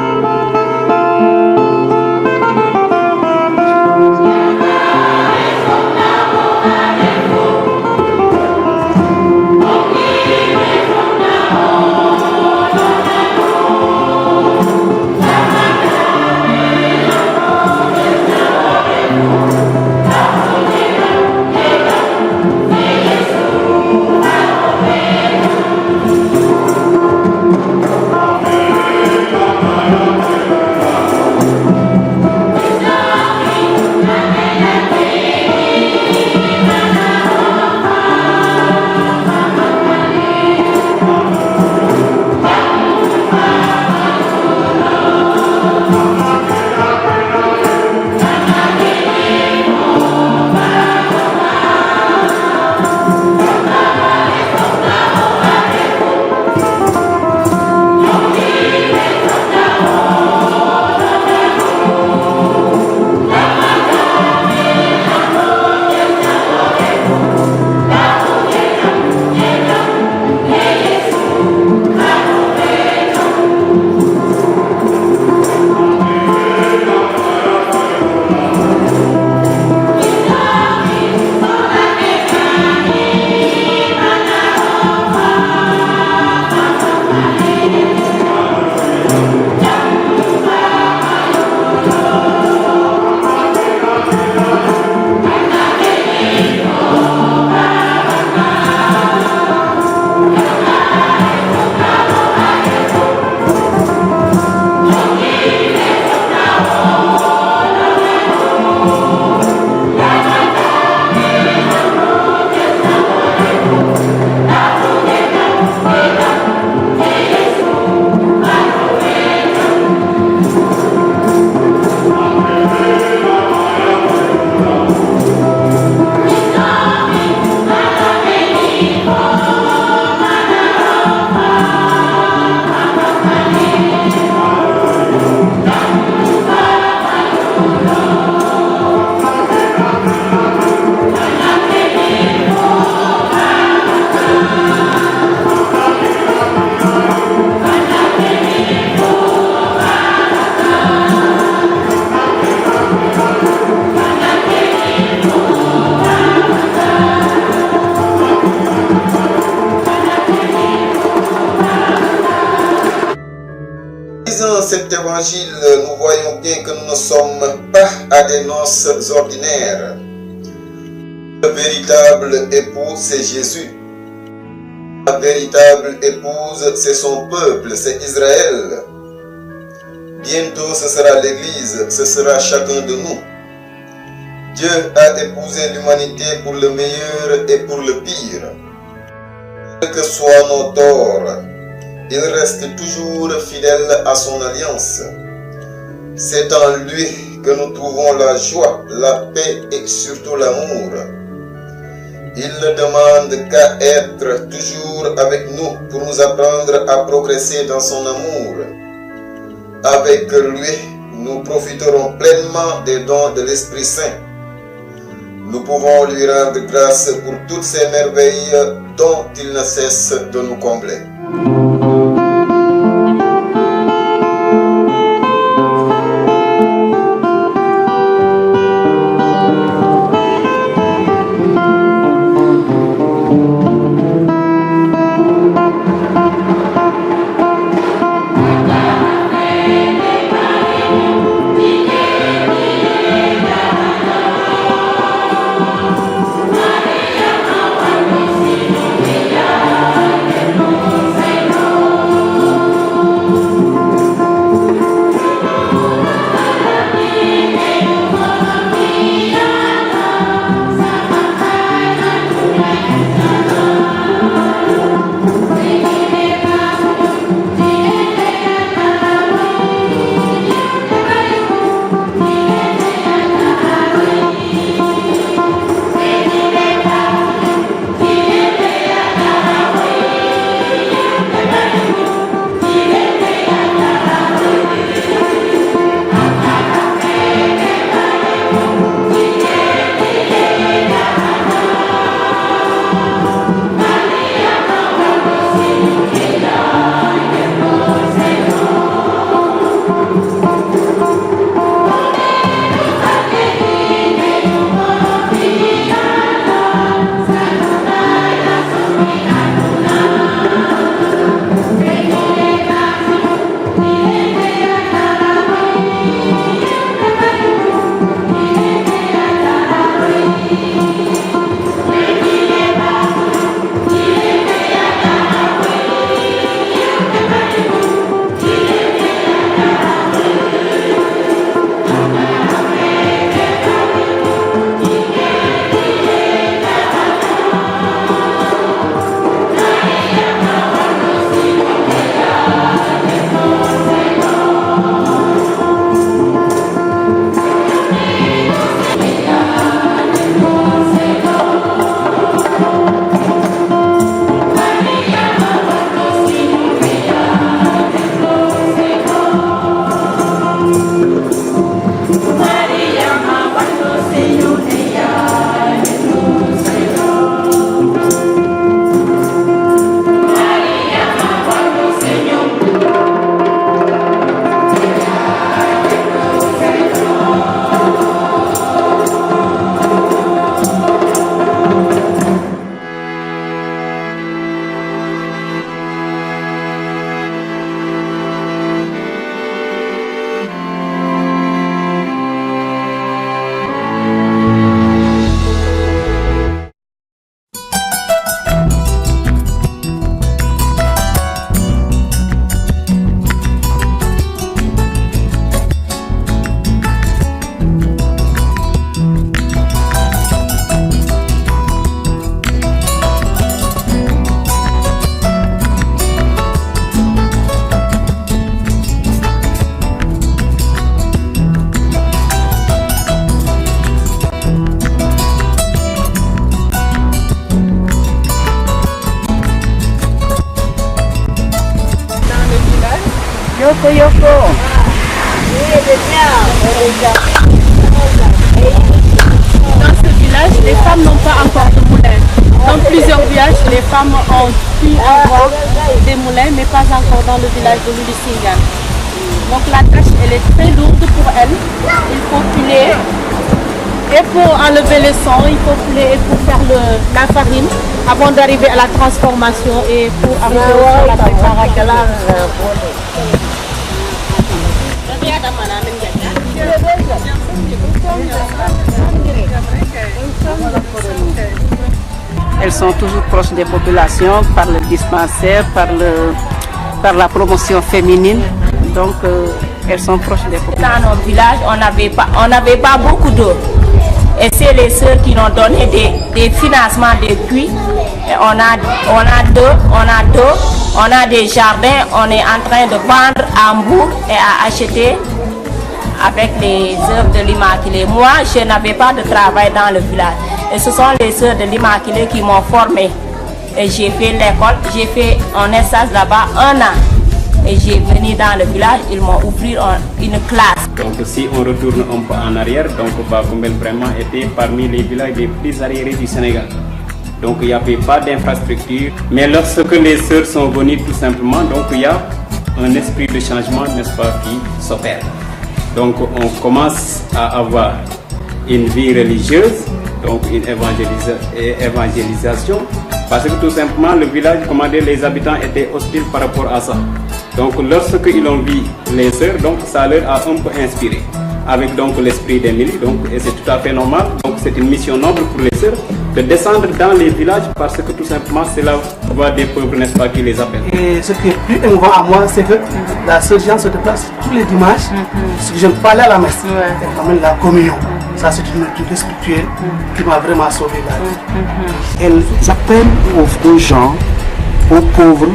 cet évangile, nous voyons bien que nous ne sommes pas à des noces ordinaires. Le véritable époux, c'est Jésus. La véritable épouse, c'est son peuple, c'est Israël. Bientôt, ce sera l'Église, ce sera chacun de nous. Dieu a épousé l'humanité pour le meilleur et pour le pire. Quels que soient nos torts, il reste toujours fidèle à son alliance. C'est en lui que nous trouvons la joie, la paix et surtout l'amour. Il ne demande qu'à être toujours avec nous pour nous apprendre à progresser dans son amour. Avec lui, nous profiterons pleinement des dons de l'Esprit Saint. Nous pouvons lui rendre grâce pour toutes ces merveilles dont il ne cesse de nous combler. Yoko Yoko. Dans ce village, les femmes n'ont pas encore de moulin. Dans plusieurs villages, les femmes ont pu avoir des moulins, mais pas encore dans le village de Lulisingan. Donc la tâche, elle est très lourde pour elles. Il faut piler. Et pour enlever le sang, il faut piler et pour faire la farine avant d'arriver à la transformation et pour arriver à la préparation. Elles sont toujours proches des populations par le dispensaire, par la promotion féminine. Donc, elles sont proches des populations. Dans nos villages, on n'avait pas beaucoup d'eau. Et c'est les sœurs qui nous ont donné des financements de puits. Et on a d'eau, on a des jardins, on est en train de vendre à Hambourg et à acheter avec les œuvres de l'Immaculée. Moi, je n'avais pas de travail dans le village. Et ce sont les sœurs de l'Immaculée qui m'ont formée. Et j'ai fait l'école, j'ai fait un stage là-bas 1 an. Et j'ai venu dans le village, ils m'ont ouvert une classe. Donc si on retourne un peu en arrière, donc Bakombel vraiment était parmi les villages les plus arriérés du Sénégal. Donc il n'y avait pas d'infrastructure. Mais lorsque les sœurs sont venues tout simplement, donc il y a un esprit de changement, n'est-ce pas, qui s'opère. Donc on commence à avoir une vie religieuse, donc une évangélisation, parce que tout simplement le village, comment dire, les habitants étaient hostiles par rapport à ça. Donc lorsqu'ils ont vu les sœurs, donc ça leur a un peu inspiré, avec donc l'esprit d'Émilie, donc et c'est tout à fait normal. Donc c'est une mission noble pour les sœurs de descendre dans les villages parce que tout simplement c'est la voix des peuples, n'est-ce pas, qui les appelle. Et ce qui est plus émouvant à moi, c'est que la sœur Jeanne se déplace tous les dimanches, parce que je ne peux pas aller à la messe, elle amène la communion. Ça c'est une étude spirituelle qui m'a vraiment sauvé la vie. Elles appellent aux gens, aux pauvres,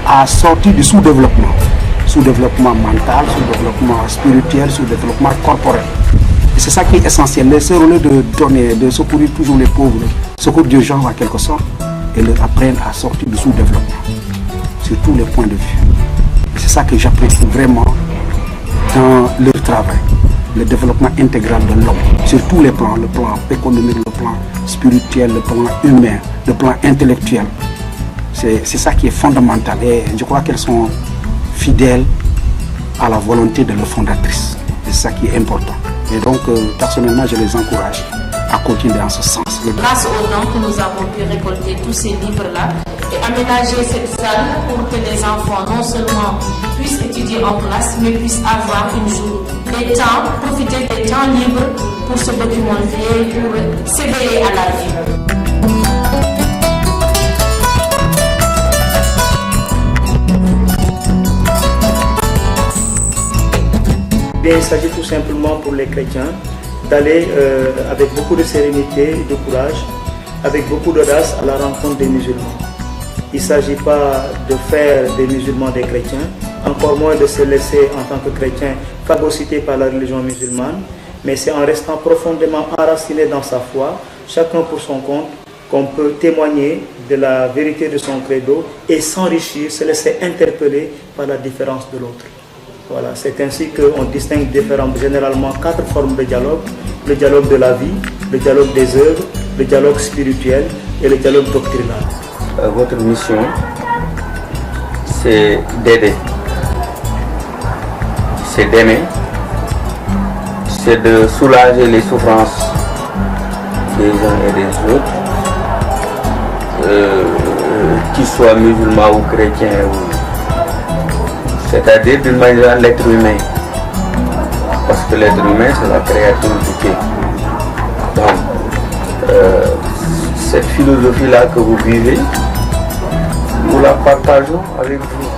à sortir du sous-développement mental, sous-développement spirituel, sous-développement corporel. Et c'est ça qui est essentiel. Les sœurs, au lieu de donner, de secourir toujours les pauvres, secourent des gens en quelque sorte, et leur apprennent à sortir du sous-développement, sur tous les points de vue. Et c'est ça que j'apprécie vraiment dans leur travail, le développement intégral de l'homme, sur tous les plans, le plan économique, le plan spirituel, le plan humain, le plan intellectuel. C'est ça qui est fondamental et je crois qu'elles sont fidèles à la volonté de leur fondatrice. C'est ça qui est important. Et donc, personnellement, je les encourage à continuer dans ce sens. Grâce aux dons que nous avons pu récolter tous ces livres-là et aménager cette salle pour que les enfants non seulement puissent étudier en classe, mais puissent avoir des temps, profiter des temps libres pour se documenter, pour s'éveiller à la vie. Il s'agit tout simplement pour les chrétiens d'aller avec beaucoup de sérénité et de courage, avec beaucoup d'audace à la rencontre des musulmans. Il ne s'agit pas de faire des musulmans des chrétiens, encore moins de se laisser en tant que chrétien phagocyter par la religion musulmane, mais c'est en restant profondément enraciné dans sa foi, chacun pour son compte, qu'on peut témoigner de la vérité de son credo et s'enrichir, se laisser interpeller par la différence de l'autre. Voilà, c'est ainsi qu'on distingue généralement 4 formes de dialogue. Le dialogue de la vie, le dialogue des œuvres, le dialogue spirituel et le dialogue doctrinal. Votre mission, c'est d'aider, c'est d'aimer, c'est de soulager les souffrances des uns et des autres, qu'ils soient musulmans ou chrétiens, c'est-à-dire d'une manière l'être humain, parce que l'être humain c'est la créature du Dieu. Donc, cette philosophie-là que vous vivez, nous la partageons avec vous.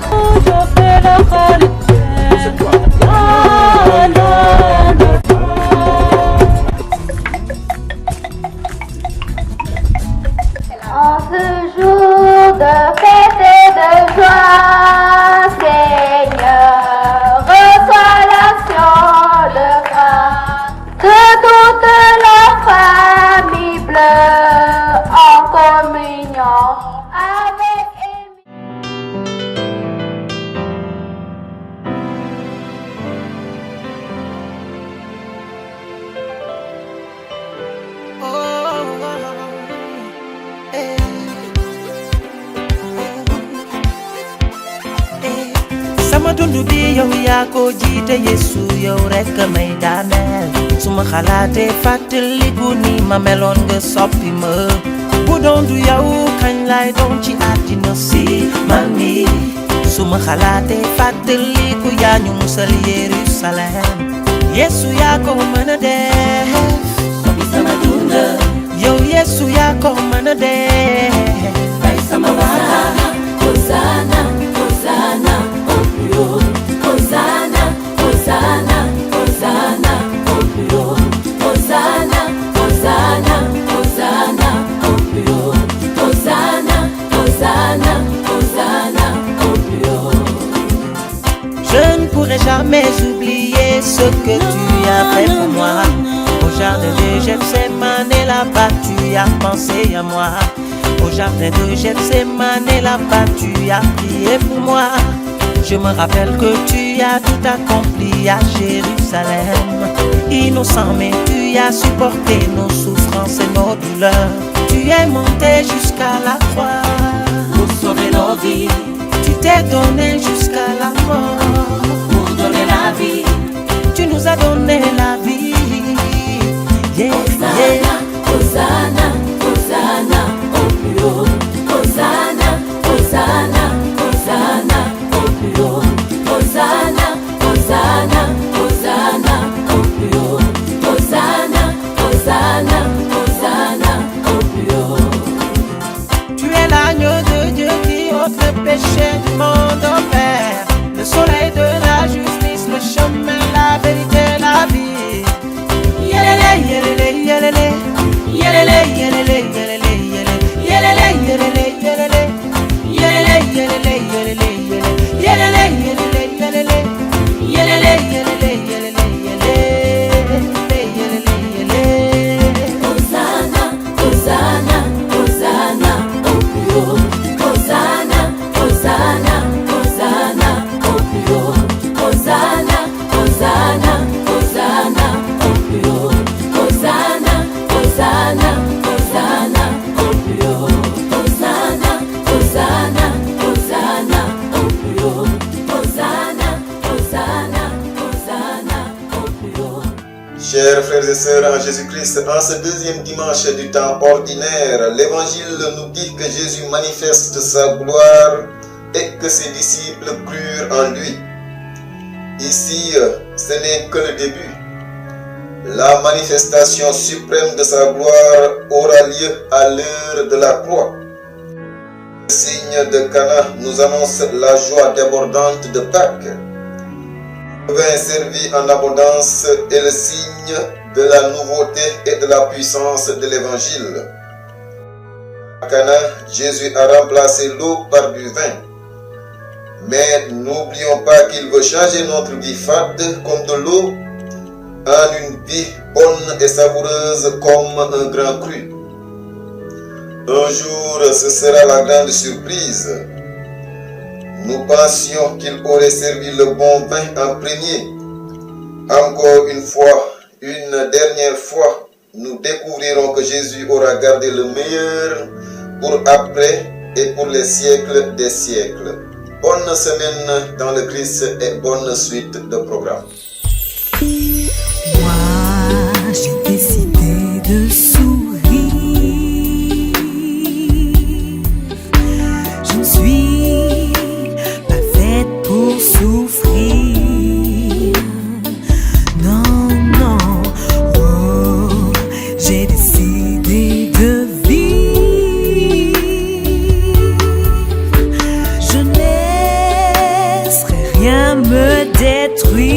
En ce jour de fête et de joie, Seigneur, reçois l'action de grâce de toute la famille bleue en communion avec sama dundu bi yow yaa ko jiite Yesu yow rekk may daaneel su ma xalaatee fàttaliku ni ma meloon nga soppi ma bu doon du yow kañ lay doon ci àddina si man mi suma xalaate fàttaliku yaa ñu musal Yerusalem Yesu yaa ko mën a def soppi sama dund yow Yesu yaa ko mën a def fay sama Hosanna Hosanna Hosanna au plus haut Hosanna Hosanna Hosanna au plus haut Hosanna Hosanna Hosanna au plus haut Hosanna Hosanna Hosanna au plus haut. Je ne pourrai jamais oublier ce que tu as fait pour moi. Au jardin de Gethsemane, là-bas tu as pensé à moi. Au jardin de Gethsemane, là-bas tu as prié pour moi. Je me rappelle que tu as tout accompli à Jérusalem. Innocent, mais tu as supporté nos souffrances et nos douleurs. Tu es monté jusqu'à la croix pour sauver nos vies. Tu t'es donné jusqu'à la mort pour donner la vie. Tu nous as donné la vie. Yeah, Hosanna, Hosanna, Hosanna au plus haut. Hosanna, Hosanna, Hosanna au plus haut. Hosanna, Hosanna, Hosanna au plus haut. Hosanna, Hosanna, Hosanna au plus haut. Tu es l'agneau de Dieu qui ôte le péché du monde, oh Père. Le soleil de la justice, le chemin, la vérité, la vie. Yelele, yelele, yelele. Yelele, yelele, yelele, yelele. Yelele, yelele, yelele. Yelele, yelele, yelele, yelele. Yelele, yelele, yelele. Yelele, yelele, yelele, yelele. Hosanna, Hosanna, Hosanna au plus haut. Hosanna, Hosanna, Hosanna au plus haut. Hosanna, Hosanna, Hosanna au plus haut. Hosanna, Hosanna, Hosanna au plus haut. Hosanna, Hosanna, Hosanna au plus haut. Hosanna, Hosanna, Hosanna au plus haut. Chers frères et sœurs en Jésus-Christ, en ce deuxième dimanche du temps ordinaire, l'Évangile nous dit que Jésus manifeste sa gloire et que ses disciples crurent en lui. Ici, ce n'est que le début. La manifestation suprême de sa gloire aura lieu à l'heure de la croix. Le signe de Cana nous annonce la joie débordante de Pâques. Le vin servi en abondance est le signe de la nouveauté et de la puissance de l'Évangile. À Cana, Jésus a remplacé l'eau par du vin. Mais n'oublions pas qu'il veut changer notre vie fade comme de l'eau en une vie bonne et savoureuse comme un grand cru. Un jour, ce sera la grande surprise. Nous pensions qu'il aurait servi le bon vin en premier. Encore une fois, une dernière fois, nous découvrirons que Jésus aura gardé le meilleur pour après et pour les siècles des siècles. Bonne semaine dans le Christ et bonne suite de programme. Moi, j'ai décidé de sourire. Je ne suis pas faite pour souffrir. Non, non, oh, j'ai décidé de vivre. Je ne laisserai rien me détruire.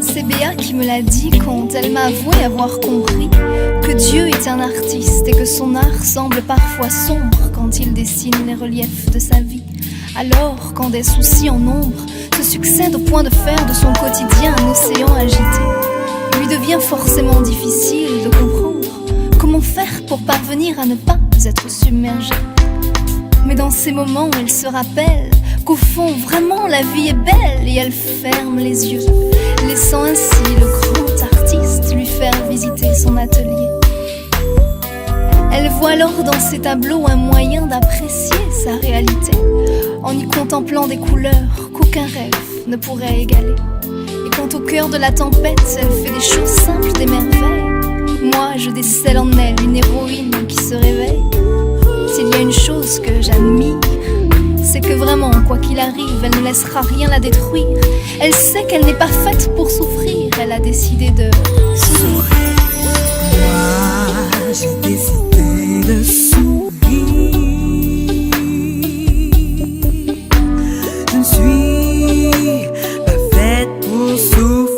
C'est Béa qui me l'a dit quand elle m'a avoué avoir compris que Dieu est un artiste et que son art semble parfois sombre quand il dessine les reliefs de sa vie. Alors, quand des soucis en nombre se succèdent au point de faire de son quotidien un océan agité, il lui devient forcément difficile de comprendre comment faire pour parvenir à ne pas être submergé. Mais dans ces moments, elle se rappelle qu'au fond, vraiment, la vie est belle et elle ferme les yeux, laissant ainsi le grand artiste lui faire visiter son atelier. Elle voit alors dans ses tableaux un moyen d'apprécier sa réalité, en y contemplant des couleurs qu'aucun rêve ne pourrait égaler. Et quand au cœur de la tempête, elle fait des choses simples, des merveilles, moi je décèle en elle une héroïne qui se réveille. S'il qu'il arrive, elle ne laissera rien la détruire. Elle sait qu'elle n'est pas faite pour souffrir, elle a décidé de sourire. Moi, j'ai décidé de sourire. Je ne suis pas faite pour souffrir.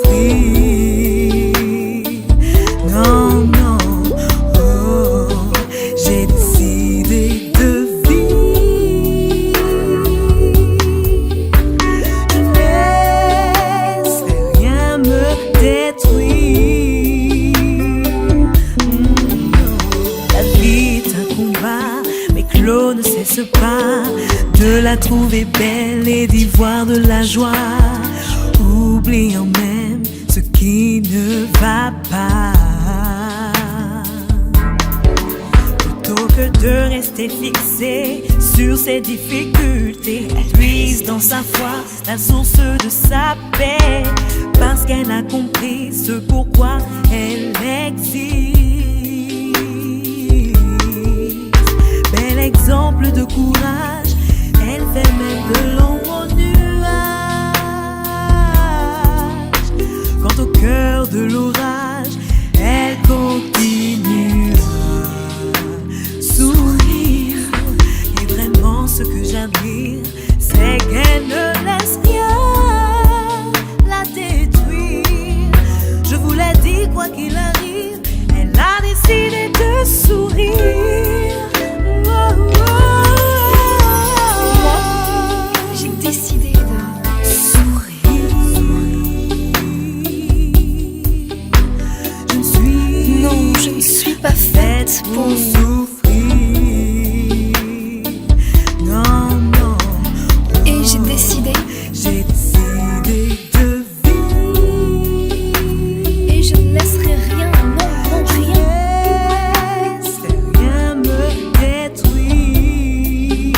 Non, non, oh, j'ai décidé de vivre. Je ne laisserai rien me détruire. La vie est un combat, mais Claude ne cesse pas de la trouver belle et d'y voir de la joie, oubliant même ce qui ne va pas. Plutôt que de rester fixée sur ses difficultés, elle puise dans sa foi la source de sa paix, parce qu'elle a compris ce pourquoi elle existe. Bel exemple de courage, elle fait même de l'ombre au nuage. Quand au cœur de l'orage, elle continue à sourire. Et vraiment ce que j'admire, c'est qu'elle ne laisse rien la détruire. Je vous l'ai dit, quoi qu'il arrive, elle a décidé de sourire. J'ai décidé de sourire. Je ne suis non, je ne suis pas faite pour souffrir. Non, non. Et j'ai décidé de vivre. Et je ne laisserai rien, non, non, rien. Rien me détruire.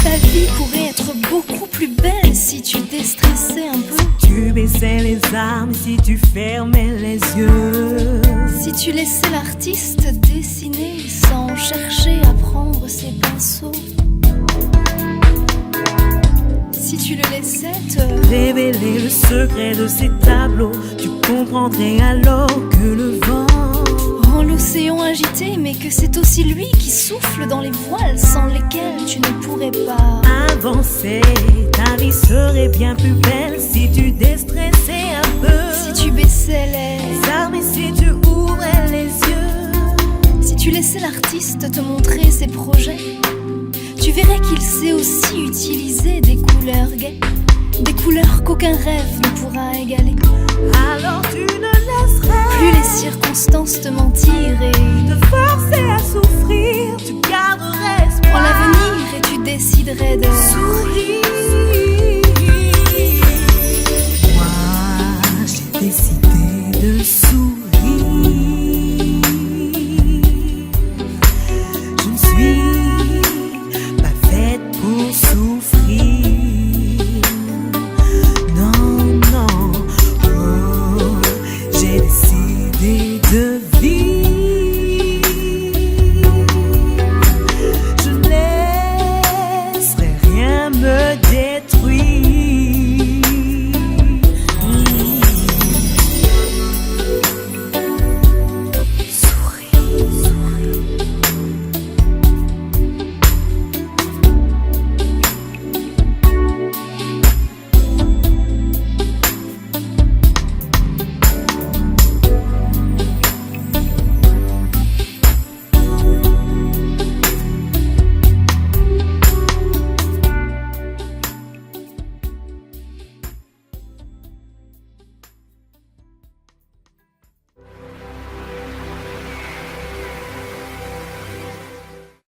Ta vie pourrait être beaucoup plus belle si tu déstressais un peu. Tu baissais les armes, si tu fermais les yeux. Si tu laissais l'artiste dessiner sans chercher à prendre ses pinceaux. Si tu le laissais te révéler le secret de ces tableaux, tu comprendrais alors que le vent rend l'océan agité, mais que c'est aussi lui qui souffle dans les voiles sans lesquels tu ne pourrais pas avancer. Ta vie serait bien plus belle si tu déstressais un peu. Si tu baissais les armes et si tu ouvrais les yeux. Si tu laissais l'artiste te montrer ses projets, tu verrais qu'il sait aussi utiliser des couleurs gaies, des couleurs qu'aucun rêve ne pourra égaler. Alors tu ne laisseras plus les circonstances te mentir et te forcer à souffrir. Tu garderais espoir en l'avenir et tu déciderais de sourire.